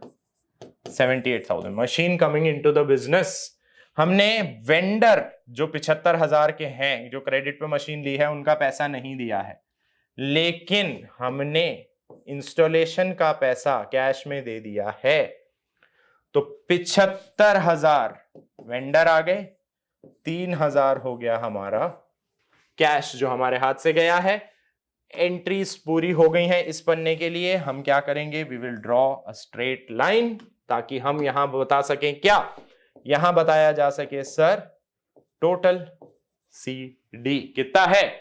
78,000 machine coming into the business. हमने वेंडर जो 75,000 के हैं, जो क्रेडिट पे मशीन ली है, उनका पैसा नहीं दिया है, लेकिन हमने इंस्टॉलेशन का पैसा कैश में दे दिया है। तो 75,000 वेंडर आ गए, 3,000 हो गया हमारा कैश जो हमारे हाथ से गया है। एंट्रीज पूरी हो गई हैं इस पन्ने के लिए। हम क्या करेंगे? We will draw a straight line, ताकि हम यहां बता सकें, क्या यहां बताया जा सके सर टोटल CD कितना है?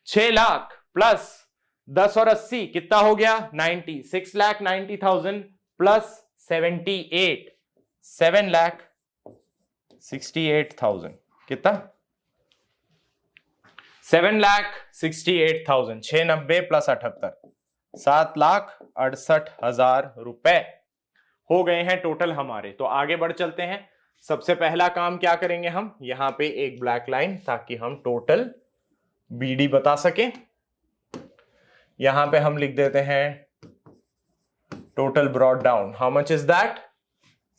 6 लाख प्लस 10 और 80 कितना हो गया? 90। 6,90,000 प्लस 78 7,68,000 कितना? 7,68,000। 690 प्लस 78 7,68,000 रुपए हो गए हैं टोटल हमारे। तो आगे बढ़ चलते हैं। सबसे पहला काम क्या करेंगे हम? यहां पे एक ब्लैक लाइन, ताकि हम टोटल BD बता सकें। यहां पे हम लिख देते हैं total brought down. How much is that?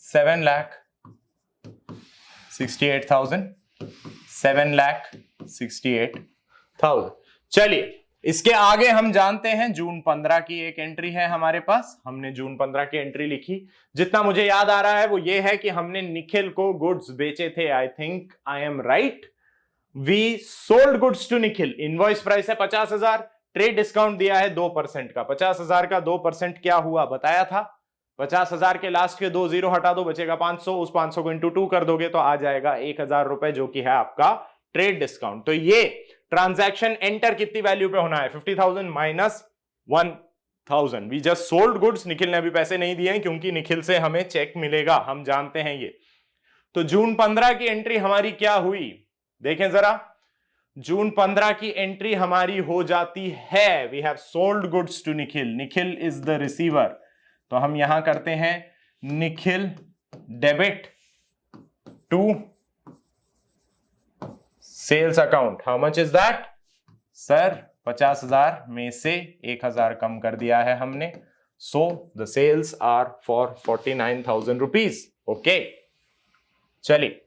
7,68,000 7,68,000। चलिए इसके आगे हम जानते हैं जून 15 की एक एंट्री है हमारे पास। हमने जून 15 की एंट्री लिखी। जितना मुझे याद आ रहा है वो ये है कि हमने निखिल को गुड्स बेचे थे। I think I am right, we sold goods to Nikhil. Invoice price है 50,000, ट्रेड डिस्काउंट दिया है 2% का। 50,000 का 2% क्या हुआ बताया था? 50,000 के लास्ट के 2 जीरो हटा दो, बचेगा 500, उस 500 को इंटू 2 कर दोगे तो आ जाएगा 1,000 रुपए, जो कि है आपका ट्रेड डिस्काउंट। तो ये ट्रांजैक्शन एंटर कितनी वैल्यू पे होना है, 50,000 minus 1,000। We just sold goods. Nikhil ने अभी पैसे नहीं दिए हैं क्योंकि निखिल से हमें चेक मिलेगा, हम जानते हैं ये। तो जून 15 की एंट्री हमारी क्या हुई, देखें जरा। जून 15 की एंट्री हमारी हो जाती है, we have sold goods to Nikhil, Nikhil is the receiver. तो हम यहां करते हैं Nikhil debit to sales account. How much is that sir, 50,000 में से 1,000 कम कर दिया है हमने। So the sales are for 49,000 rupees. Okay, चलिए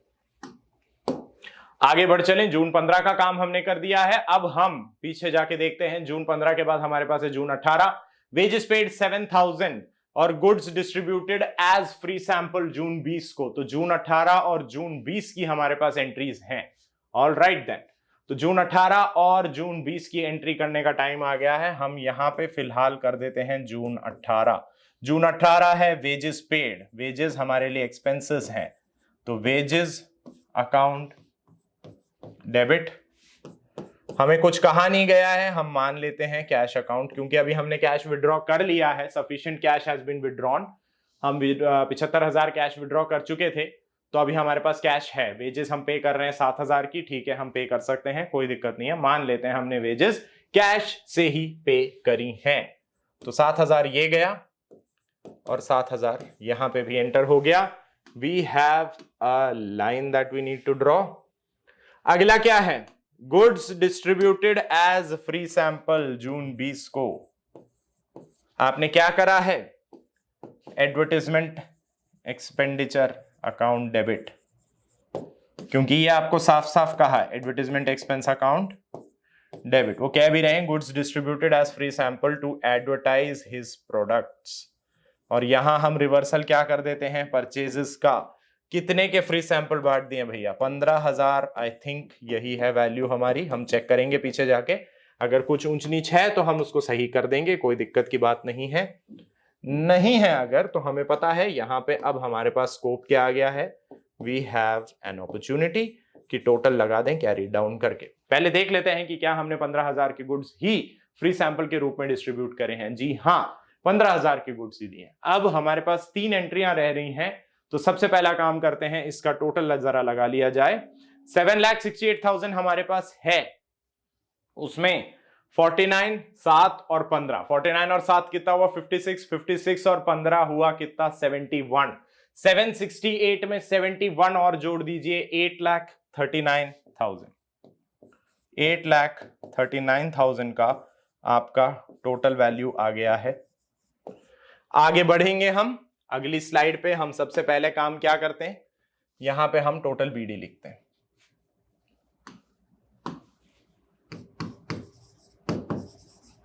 आगे बढ़ चलें। जून 15 का काम हमने कर दिया है, अब हम पीछे जाके देखते हैं। जून 15 के बाद हमारे पास है जून 18, वेजेस पेड 7,000 और goods distributed as free sample June 20 को। तो जून 18 और जून 20 की हमारे पास एंट्रीज हैं। ऑल राइट देन, तो जून 18 और जून 20 की एंट्री करने का टाइम आ गया है। हम यहां पे फिलहाल कर देते हैं जून 18। जून 18 है वेजेस पेड, वेजेस हमारे लिए एक्सपेंसेस हैं, तो वेजेस अकाउंट डेबिट। हमें कुछ कहा नहीं गया है, हम मान लेते हैं कैश अकाउंट, क्योंकि अभी हमने कैश विड्रॉ कर लिया है, sufficient cash has been withdrawn. हम 75,000 कैश विड्रॉ कर चुके थे, तो अभी हमारे पास कैश है। वेजेस हम पे कर रहे हैं 7,000 की, ठीक है, हम पे कर सकते हैं, कोई दिक्कत नहीं है। मान लेते हैं हमने वेजेस कैश से ही पे करी हैं। तो 7,000 ये गया और 7,000 यहां पे भी एंटर हो गया। We have a line that we need to draw. अगला क्या है, goods distributed as free sample June 20 को। आपने क्या करा है, एडवर्टाइजमेंट एक्सपेंडिचर अकाउंट डेबिट, क्योंकि ये आपको साफ साफ कहा है एडवर्टाइजमेंट एक्सपेंस अकाउंट डेबिट। वो कह भी रहे हैं goods distributed as free sample to advertise his products. और यहां हम रिवर्सल क्या कर देते हैं, परचेजेस का। कितने के फ्री सैंपल बांट दिए भैया, 15,000 आई थिंक यही है वैल्यू हमारी। हम चेक करेंगे पीछे जाके, अगर कुछ ऊंच नीच है तो हम उसको सही कर देंगे, कोई दिक्कत की बात नहीं है। नहीं है अगर, तो हमें पता है यहाँ पे अब हमारे पास स्कोप क्या आ गया है, वी हैव एन अपॉर्चुनिटी कि टोटल लगा दें कैरी डाउन करके। पहले देख लेते हैं कि क्या हमने 15,000 के गुड्स ही फ्री सैंपल के रूप में डिस्ट्रीब्यूट करे हैं। जी हाँ, 15,000 के गुड्स ही दिए। अब हमारे पास 3 एंट्रियां रह रही हैं, तो सबसे पहला काम करते हैं, इसका टोटल जरा लगा लिया जाए। 7,68,000 हमारे पास है, उसमें 49, 7 और 15, 49 और 7 कितना हुआ 56, 56 और 15 हुआ कितना 71। 768 में 71 और जोड़ दीजिए 8,39,000। 8,39,000 का आपका टोटल वैल्यू आ गया है। आगे बढ़ेंगे हम अगली स्लाइड पे। हम सबसे पहले काम क्या करते हैं, यहां पे हम टोटल बीडी लिखते हैं।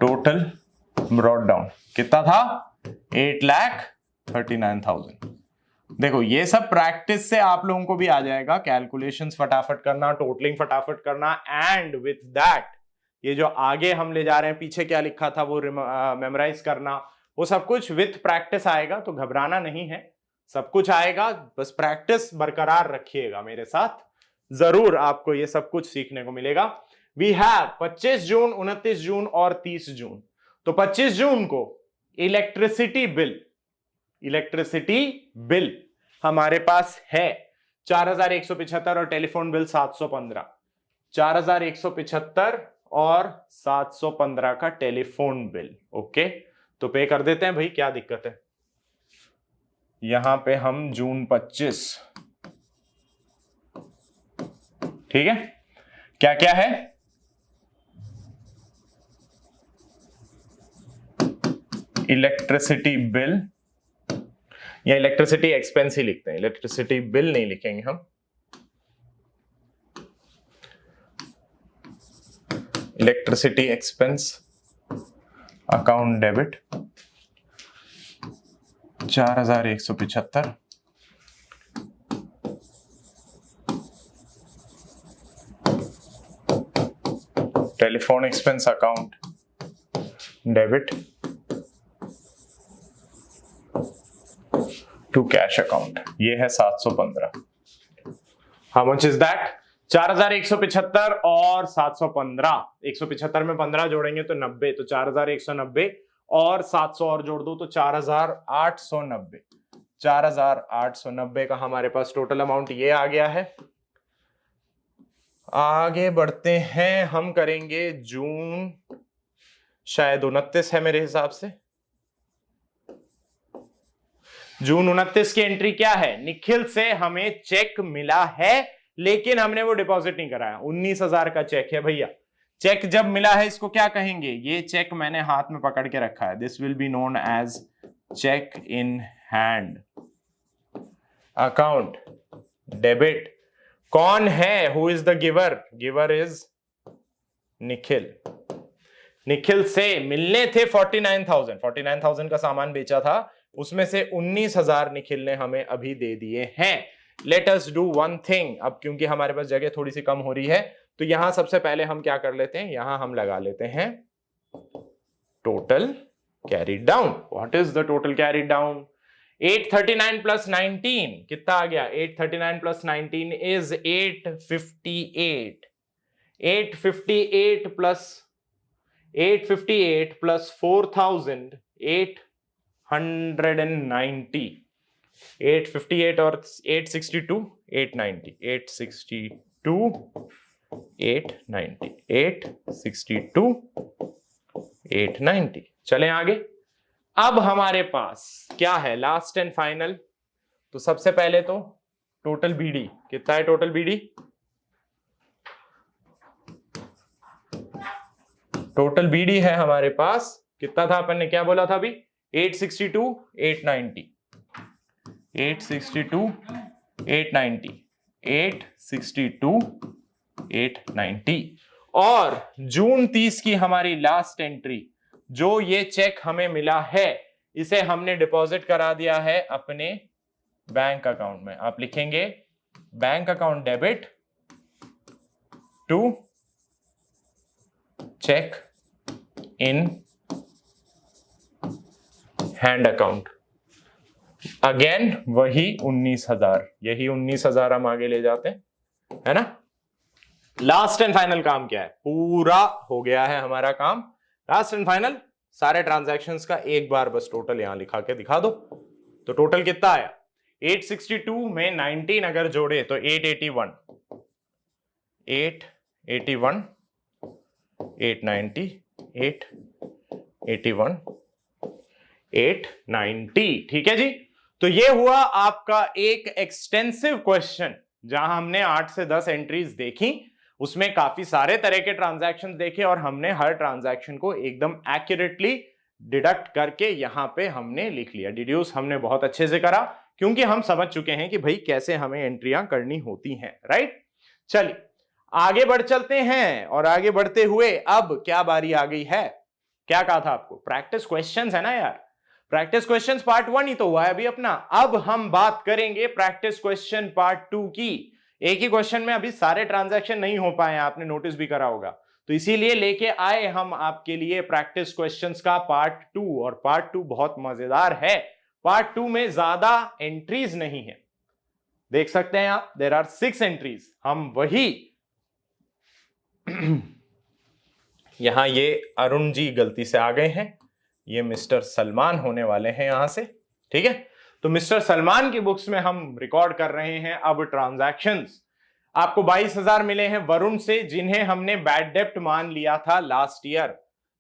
टोटल ब्रॉट डाउन कितना था, 8,39,000। देखो ये सब प्रैक्टिस से आप लोगों को भी आ जाएगा, कैलकुलेशंस फटाफट करना, टोटलिंग फटाफट करना, एंड विथ दैट ये जो आगे हम ले जा रहे हैं, पीछे क्या लिखा था वो मेमोराइज करना, वो सब कुछ विथ प्रैक्टिस आएगा। तो घबराना नहीं है, सब कुछ आएगा, बस प्रैक्टिस बरकरार रखिएगा मेरे साथ, जरूर आपको ये सब कुछ सीखने को मिलेगा। वी हैव 25 जून, 29 जून और 30 जून। तो 25 जून को इलेक्ट्रिसिटी बिल हमारे पास है 4,175 और टेलीफोन बिल 715। 4,175 और 715 का टेलीफोन बिल। ओके, तो पे कर देते हैं भाई, क्या दिक्कत है। यहां पे हम जून 25, ठीक है, क्या क्या है, इलेक्ट्रिसिटी बिल या इलेक्ट्रिसिटी एक्सपेंस ही लिखते हैं, इलेक्ट्रिसिटी बिल नहीं लिखेंगे हम। Electricity expense account debit 4,175, telephone expense account debit to cash account, ये है 715। How much is that? 4175 और 715, 175 में 15 जोड़ेंगे तो 90, तो 4190 और 700 और जोड़ दो तो 4890। 4890 का हमारे पास टोटल अमाउंट ये आ गया है। आगे बढ़ते हैं, हम करेंगे जून, शायद 29 है मेरे हिसाब से। जून 29 की एंट्री क्या है? निखिल से हमें चेक मिला है लेकिन हमने वो डिपॉजिट नहीं कराया। 19,000 का चेक है भैया। चेक जब मिला है इसको क्या कहेंगे? ये चेक मैंने हाथ में पकड़ के रखा है, this will be known as cheque in hand account debit. कौन है? Who is the giver? Giver is Nikhil. Nikhil से मिलने थे 49,000 का सामान बेचा था, उसमें से 19,000 निखिल ने हमें अभी दे दिए हैं। Let us do one thing. अब क्योंकि हमारे पास जगह थोड़ी सी कम हो रही है तो यहां सबसे पहले हम क्या कर लेते हैं, यहां हम लगा लेते हैं total carried down. What is the total carried down? 839 plus 19 कितना आ गया? 839 प्लस 19 इज 858। 858 प्लस 4,000 890। 858 और 862 890। 862 890। 862 890। चलें आगे। अब हमारे पास क्या है? Last and final. तो सबसे पहले तो टोटल बीडी कितना है? टोटल बीडी, टोटल बीडी है हमारे पास कितना था? अपन ने क्या बोला था अभी? 862 890। 862 890। 862 890। और जून 30 की हमारी लास्ट एंट्री, जो ये चेक हमें मिला है इसे हमने डिपॉजिट करा दिया है अपने बैंक अकाउंट में। आप लिखेंगे bank account debit to cheque in hand account. Again वही 19,000, यही 19,000 हम आगे ले जाते हैं, है ना। लास्ट एंड फाइनल काम क्या है? पूरा हो गया है हमारा काम। लास्ट एंड फाइनल सारे ट्रांजैक्शंस का एक बार बस टोटल यहां लिखा के दिखा दो। तो टोटल कितना आया? 862 में 19 अगर जोड़े तो 881, 881, 890, 881, 890। ठीक है जी। तो ये हुआ आपका एक एक्सटेंसिव क्वेश्चन जहां हमने 8 से 10 एंट्रीज देखी, उसमें काफी सारे तरह के ट्रांजैक्शन देखे और हमने हर ट्रांजैक्शन को एकदम एक्यूरेटली डिडक्ट करके यहां पे हमने लिख लिया। डिड्यूस हमने बहुत अच्छे से करा क्योंकि हम समझ चुके हैं कि भाई कैसे हमें एंट्रियां करनी होती हैं, राइट। चलिए आगे बढ़ चलते हैं और आगे बढ़ते हुए अब क्या बारी आ गई है? क्या कहा था आपको? प्रैक्टिस क्वेश्चंस है ना यार। प्रैक्टिस क्वेश्चंस पार्ट 1 ही तो हुआ है अभी अपना। अब हम बात करेंगे प्रैक्टिस क्वेश्चन पार्ट 2 की। एक ही क्वेश्चन में अभी सारे ट्रांजैक्शन नहीं हो पाए हैं, आपने नोटिस भी करा होगा, तो इसीलिए लेके आए हम आपके लिए प्रैक्टिस क्वेश्चंस का पार्ट 2। और पार्ट 2 बहुत मजेदार है। पार्ट 2 में ज्यादा एंट्रीज नहीं है, देख सकते हैं आप, देयर आर 6 एंट्रीज। हम वही यहां ये अरुण जी गलती से आ गए हैं, ये मिस्टर सलमान होने वाले हैं यहां से, ठीक है। तो मिस्टर सलमान की बुक्स में हम रिकॉर्ड कर रहे हैं अब ट्रांजैक्शंस। आपको 22,000 मिले हैं वरुण से, जिन्हें हमने बैड डेप्ट मान लिया था लास्ट ईयर।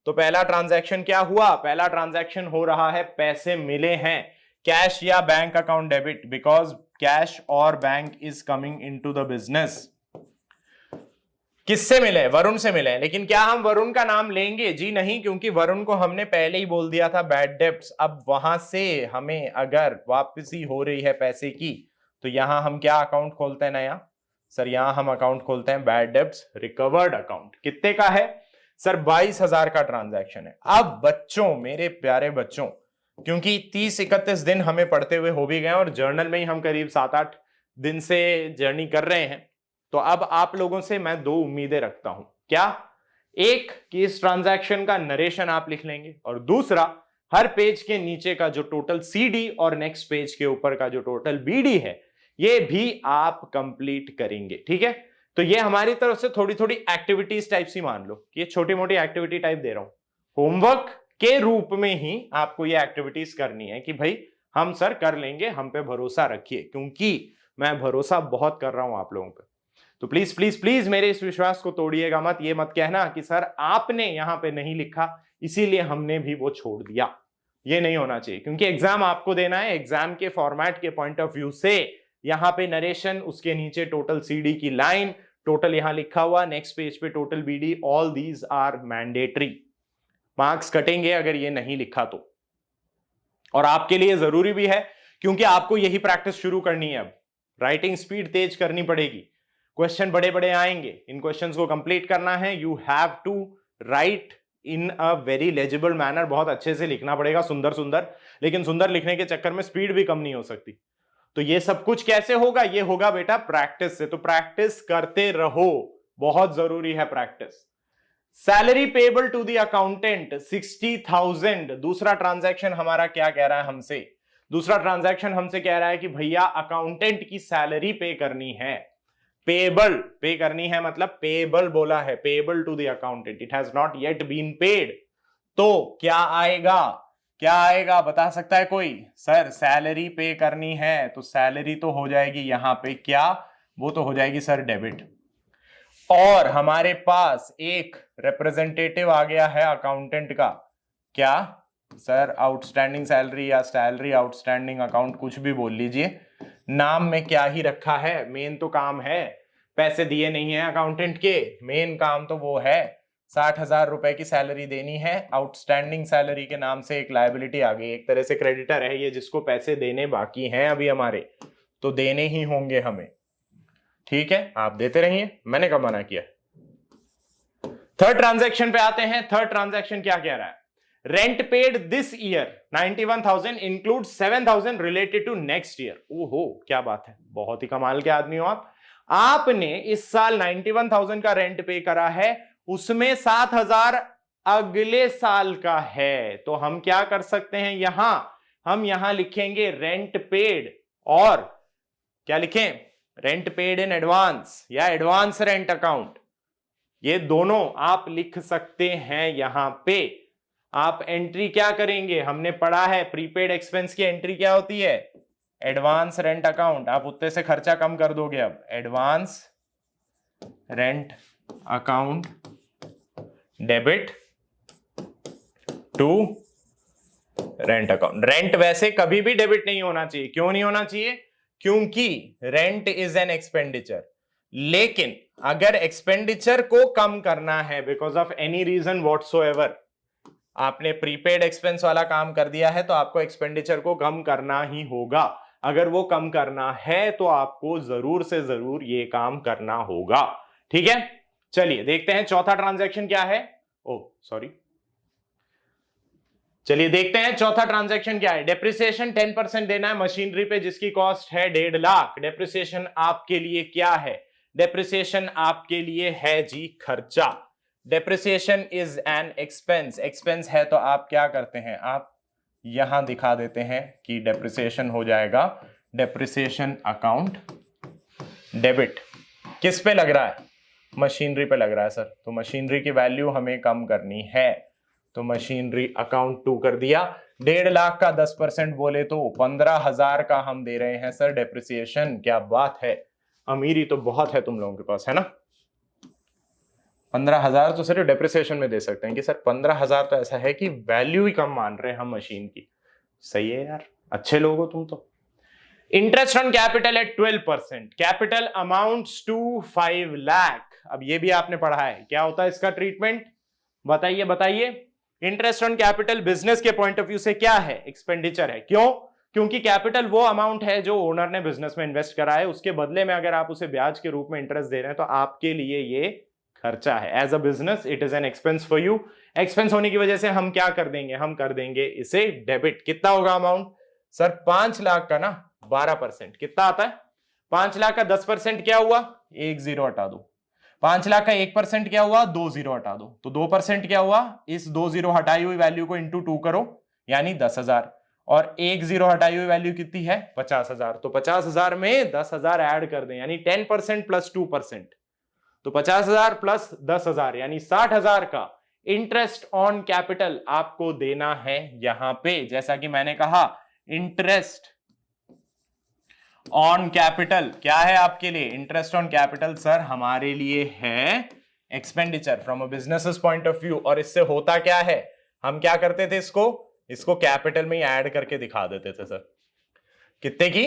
तो पहला ट्रांजैक्शन क्या हुआ? पहला ट्रांजैक्शन हो रहा है पैसे मिले हैं, कैश या bank account debit, because cash और bank is coming into the business. किससे मिले? वरुण से मिले। लेकिन क्या हम वरुण का नाम लेंगे? जी नहीं, क्योंकि वरुण को हमने पहले ही बोल दिया था बैड डेब्ट्स। अब वहां से हमें अगर वापसी हो रही है पैसे की तो यहां हम क्या अकाउंट खोलते हैं नया? सर यहां हम अकाउंट खोलते हैं बैड डेब्ट्स रिकवर्ड अकाउंट। कितने का है सर? 22,000 का ट्रांजैक्शन है। अब बच्चों, मेरे प्यारे बच्चों, क्योंकि 30-31 दिन हमें पढ़ते हुए हो भी गए और जर्नल में ही हम करीब 7-8 दिन से जर्नी कर रहे हैं, तो अब आप लोगों से मैं 2 उम्मीदें रखता हूं। क्या? एक कि इस ट्रांजैक्शन का नरेशन आप लिख लेंगे, और दूसरा हर पेज के नीचे का जो टोटल CD और नेक्स्ट पेज के ऊपर का जो टोटल BD है ये भी आप कंप्लीट करेंगे। ठीक है, तो ये हमारी तरफ से थोड़ी थोड़ी एक्टिविटीज टाइप सी मान लो कि ये छोटी मोटी एक्टिविटी टाइप दे रहा हूं, होमवर्क के रूप में ही आपको ये एक्टिविटीज करनी है कि भाई हम सर कर लेंगे, हम पे भरोसा रखिए, क्योंकि मैं भरोसा बहुत कर रहा हूं आप लोगों पे। तो प्लीज प्लीज प्लीज मेरे इस विश्वास को तोड़िएगा मत, ये मत कहना कि सर आपने यहां पे नहीं लिखा इसीलिए हमने भी वो छोड़ दिया। ये नहीं होना चाहिए, क्योंकि एग्जाम आपको देना है। एग्जाम के फॉर्मेट के पॉइंट ऑफ व्यू से यहां पे नरेशन, उसके नीचे टोटल CD की लाइन, टोटल यहां लिखा हुआ, नेक्स्ट पेज पे total BD, all these are mandatory. Marks कटेंगे अगर ये नहीं लिखा तो। और आपके लिए जरूरी भी है, क्योंकि आपको यही प्रैक्टिस शुरू करनी है। अब राइटिंग स्पीड तेज करनी पड़ेगी, क्वेश्चन बड़े बड़े आएंगे, इन क्वेश्चंस को कंप्लीट करना है। You have to write in a very legible manner, बहुत अच्छे से लिखना पड़ेगा, सुंदर सुंदर, लेकिन सुंदर लिखने के चक्कर में स्पीड भी कम नहीं हो सकती। तो ये सब कुछ कैसे होगा? ये होगा बेटा प्रैक्टिस से। तो प्रैक्टिस करते रहो, बहुत जरूरी है practice. Salary payable to the accountant 60,000। दूसरा ट्रांजैक्शन हमारा क्या कह रहा है हमसे? दूसरा ट्रांजैक्शन हमसे कह रहा है कि भैया अकाउंटेंट की सैलरी पे करनी है। पेबल पे करनी है मतलब पेबल बोला है, payable to the accountant, it has not yet been paid. तो क्या आएगा, क्या आएगा बता सकता है कोई? सर सैलरी पे करनी है तो सैलरी तो हो जाएगी यहां पे क्या, वो तो हो जाएगी सर डेबिट। और हमारे पास एक रिप्रेजेंटेटिव आ गया है अकाउंटेंट का, क्या सर? आउटस्टैंडिंग सैलरी या सैलरी आउटस्टैंडिंग अकाउंट, कुछ भी बोल लीजिए। नाम में क्या ही रखा है, मेन तो काम है, पैसे दिए नहीं है अकाउंटेंट के, मेन काम तो वो है 60,000 रुपए की सैलरी देनी है। आउटस्टैंडिंग सैलरी के नाम से एक लायबिलिटी आ गई, एक तरह से क्रेडिटर है ये, जिसको पैसे देने बाकी हैं अभी हमारे, तो देने ही होंगे हमें। ठीक है, आप देते रहिए, मैंने कब मना किया। थर्ड ट्रांजैक्शन पे आते हैं। थर्ड ट्रांजैक्शन क्या कह रहा है? Rent paid this year 91,000 include 7,000 related to next year. ओहो क्या बात है, बहुत ही कमाल के आदमी हो आप। आपने इस साल 91,000 का रेंट पे करा है, उसमें 7,000 अगले साल का है। तो हम क्या कर सकते हैं यहां, हम यहां लिखेंगे रेंट पेड, और क्या लिखें? रेंट पेड इन एडवांस या एडवांस रेंट अकाउंट, ये दोनों आप लिख सकते हैं। यहां पे आप एंट्री क्या करेंगे? हमने पढ़ा है प्रीपेड एक्सपेंस की एंट्री क्या होती है? Advance rent account. आप उतने से खर्चा कम कर दोगे। अब advance rent account debit to rent account. Rent वैसे कभी भी डेबिट नहीं होना चाहिए। क्यों नहीं होना चाहिए? क्योंकि रेंट इज एन एक्सपेंडिचर। लेकिन अगर एक्सपेंडिचर को कम करना है because of any reason whatsoever, आपने प्रीपेड एक्सपेंस वाला काम कर दिया है, तो आपको एक्सपेंडिचर को कम करना ही होगा। अगर वो कम करना है तो आपको जरूर से जरूर ये काम करना होगा। ठीक है, चलिए देखते हैं चौथा ट्रांजैक्शन क्या है। ओ सॉरी, चलिए देखते हैं चौथा ट्रांजैक्शन क्या है। डेप्रिसिएशन 10% देना है मशीनरी पे जिसकी कॉस्ट है 1.5 लाख। डेप्रिसिएशन आपके लिए क्या है? डेप्रिसिएशन आपके लिए है जी खर्चा। Depreciation is an expense. Expense है तो आप क्या करते हैं, आप यहां दिखा देते हैं कि डेप्रिसिएशन हो जाएगा डेप्रिसिएशन अकाउंट डेबिट। किस पे लग रहा है? मशीनरी पे लग रहा है सर, तो मशीनरी की वैल्यू हमें कम करनी है, तो मशीनरी अकाउंट 2 कर दिया। 1.5 लाख का 10% बोले तो 15,000 का हम दे रहे हैं सर डेप्रिसिएशन। क्या बात है, अमीरी तो बहुत है तुम लोगों के पास, है ना। 15,000 तो सर डेप्रिसिएशन में दे सकते हैं कि सर 15,000 तो ऐसा है कि वैल्यू ही कम मान रहे हैं हम मशीन की। सही है यार, अच्छे लोग हो तुम तो। Interest on capital at 12%। Capital amounts to 5 lakh. अब ये भी आपने पढ़ा है, क्या होता है इसका ट्रीटमेंट, बताइए बताइए। इंटरेस्ट ऑन कैपिटल बिजनेस के पॉइंट ऑफ व्यू से क्या है? एक्सपेंडिचर है। क्यों? क्योंकि कैपिटल वो अमाउंट है जो ओनर ने बिजनेस में इन्वेस्ट करा है, उसके बदले में अगर आप उसे ब्याज के रूप में इंटरेस्ट दे रहे हैं तो आपके लिए ये खर्चा है। As a business it is an expense for you. Expense होने की वजह से हम क्या कर देंगे, हम कर देंगे इसे डेबिट। कितना होगा अमाउंट सर? 5 लाख का ना 12% कितना आता है? 5 लाख का 10% क्या हुआ? 1 जीरो हटा दो। 5 लाख का 1% क्या हुआ? 2 जीरो हटा दो। तो 2% क्या हुआ? इस 2 जीरो हटाई हुई वैल्यू को इंटू 2 करो, यानी 10,000, और एक जीरो हटाई हुई वैल्यू कितनी है 50,000, तो 50,000 में 10,000 ऐड कर दें यानी 10% प्लस 2%, तो 50,000 प्लस 10,000 यानी 60,000 का इंटरेस्ट ऑन कैपिटल आपको देना है यहां पे। जैसा कि मैंने कहा इंटरेस्ट ऑन कैपिटल क्या है आपके लिए, इंटरेस्ट ऑन कैपिटल सर हमारे लिए है expenditure from a business point of view. और इससे होता क्या है, हम क्या करते थे, इसको कैपिटल में ही ऐड करके दिखा देते थे सर। कितने की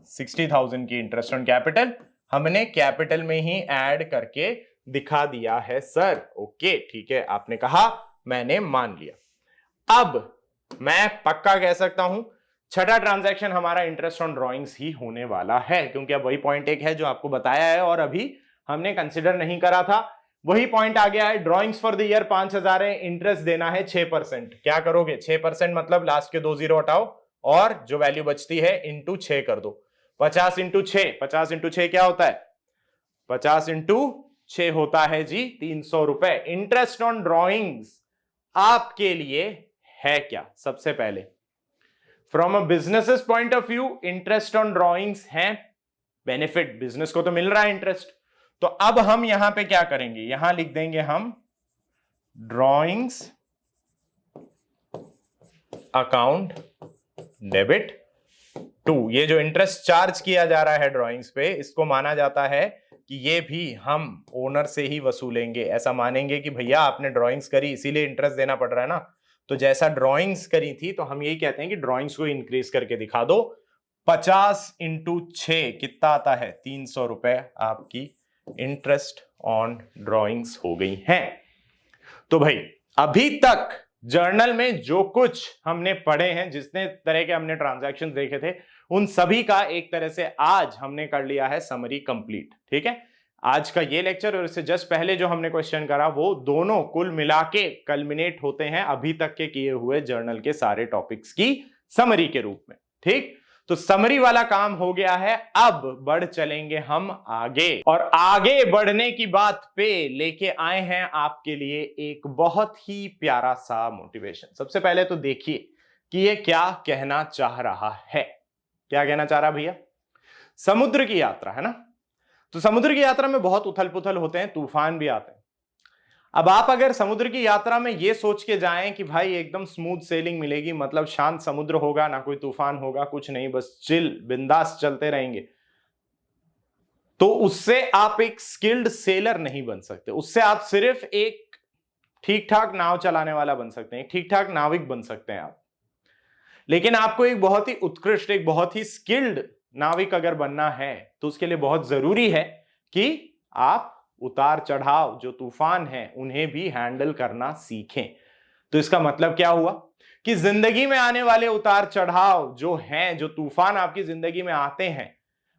60,000 की इंटरेस्ट ऑन कैपिटल हमने कैपिटल में ही ऐड करके दिखा दिया है सर। ओके ठीक है, आपने कहा मैंने मान लिया। अब मैं पक्का कह सकता हूं छठा ट्रांजैक्शन हमारा इंटरेस्ट ऑन ड्राइंग्स ही होने वाला है, क्योंकि अब वही पॉइंट एक है जो आपको बताया है और अभी हमने कंसिडर नहीं करा था। वही पॉइंट आ गया है, ड्राइंग्स फॉर द ईयर 5,000 है, इंटरेस्ट देना है 6%। क्या करोगे 6% मतलब लास्ट के 2 जीरो हटाओ और जो वैल्यू बचती है इंटू 6 कर दो। 50 इंटू 6, 50 इंटू 6 क्या होता है, 50 इंटू 6 होता है जी 300 रुपए। इंटरेस्ट ऑन ड्राइंग्स आपके लिए है क्या, सबसे पहले from a business point of view interest on drawings है बेनिफिट, बिजनेस को तो मिल रहा है इंटरेस्ट। तो अब हम यहां पे क्या करेंगे, यहां लिख देंगे हम ड्राइंग्स अकाउंट डेबिट टू। ये जो इंटरेस्ट चार्ज किया जा रहा है ड्राइंग्स पे, इसको माना जाता है कि ये भी हम ओनर से ही वसूलेंगे। ऐसा मानेंगे कि भैया आपने ड्राइंग्स करी इसीलिए इंटरेस्ट देना पड़ रहा है ना, तो जैसा ड्राइंग्स करी थी तो हम यही कहते हैं कि ड्राइंग्स को इंक्रीज करके दिखा दो। 50 इंटू 6 कितना आता है 300 रुपए आपकी इंटरेस्ट ऑन ड्राइंग्स हो गई हैं। तो भाई अभी तक जर्नल में जो कुछ हमने पढ़े हैं, जितने तरह के हमने ट्रांजैक्शन देखे थे, उन सभी का एक तरह से आज हमने कर लिया है समरी कंप्लीट। ठीक है, आज का ये लेक्चर और इससे जस्ट पहले जो हमने क्वेश्चन करा वो दोनों कुल मिला के कल्मिनेट होते हैं अभी तक के किए हुए जर्नल के सारे टॉपिक्स की समरी के रूप में। ठीक, तो समरी वाला काम हो गया है, अब बढ़ चलेंगे हम आगे। और आगे बढ़ने की बात पे लेके आए हैं आपके लिए एक बहुत ही प्यारा सा मोटिवेशन। सबसे पहले तो देखिए कि ये क्या कहना चाह रहा है। क्या कहना चाह रहा भैया, समुद्र की यात्रा है ना, तो समुद्र की यात्रा में बहुत उथल पुथल होते हैं, तूफान भी आते हैं। अब आप अगर समुद्र की यात्रा में ये सोच के जाएं कि भाई एकदम स्मूथ सेलिंग मिलेगी, मतलब शांत समुद्र होगा, ना कोई तूफान होगा, कुछ नहीं, बस चिल बिंदास चलते रहेंगे, तो उससे आप एक स्किल्ड सेलर नहीं बन सकते। उससे आप सिर्फ एक ठीक ठाक नाव चलाने वाला बन सकते हैं, ठीक ठाक नाविक बन सकते हैं आप। लेकिन आपको एक बहुत ही उत्कृष्ट, एक बहुत ही स्किल्ड नाविक अगर बनना है तो उसके लिए बहुत जरूरी है कि आप उतार चढ़ाव जो तूफान है उन्हें भी हैंडल करना सीखें। तो इसका मतलब क्या हुआ कि जिंदगी में आने वाले उतार चढ़ाव जो हैं, जो तूफान आपकी जिंदगी में आते हैं,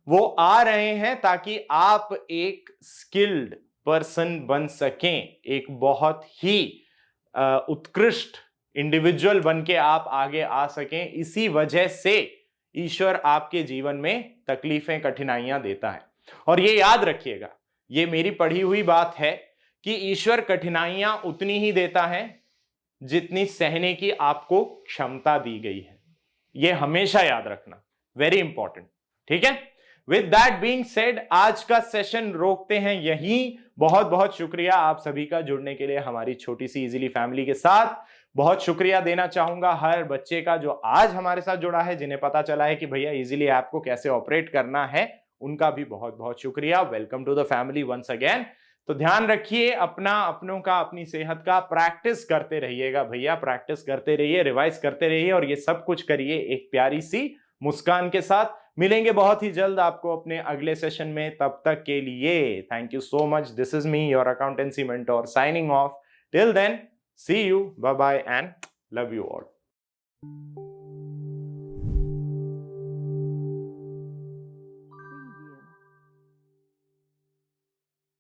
वो आ रहे हैं ताकि आप एक स्किल्ड पर्सन बन सकें, एक बहुत ही उत्कृष्ट इंडिविजुअल बन के आप आगे आ सकें। इसी वजह से ईश्वर आपके जीवन में तकलीफें, कठिनाइयां देता है। और ये याद रखिएगा, ये मेरी पढ़ी हुई बात है कि ईश्वर कठिनाइयां उतनी ही देता है जितनी सहने की आपको क्षमता दी गई है। ये हमेशा याद रखना, वेरी इंपॉर्टेंट। ठीक है, विद दैट बीइंग सेड आज का सेशन रोकते हैं यहीं। बहुत बहुत शुक्रिया आप सभी का जुड़ने के लिए हमारी छोटी सी इजीली फैमिली के साथ। बहुत शुक्रिया देना चाहूंगा हर बच्चे का जो आज हमारे साथ जुड़ा है, जिन्हें पता चला है कि भैया इजीली ऐप को कैसे ऑपरेट करना है, उनका भी बहुत बहुत शुक्रिया। Welcome to the family once again. तो ध्यान रखिए अपना, अपनों का, अपनी सेहत का, प्रैक्टिस करते रहिएगा भैया, प्रैक्टिस करते रहिए, रिवाइज करते रहिए और ये सब कुछ करिए एक प्यारी सी मुस्कान के साथ। मिलेंगे बहुत ही जल्द आपको अपने अगले सेशन में, तब तक के लिए thank you so much. This is me your accountancy mentor signing off. Till then, see you, bye bye and love you all.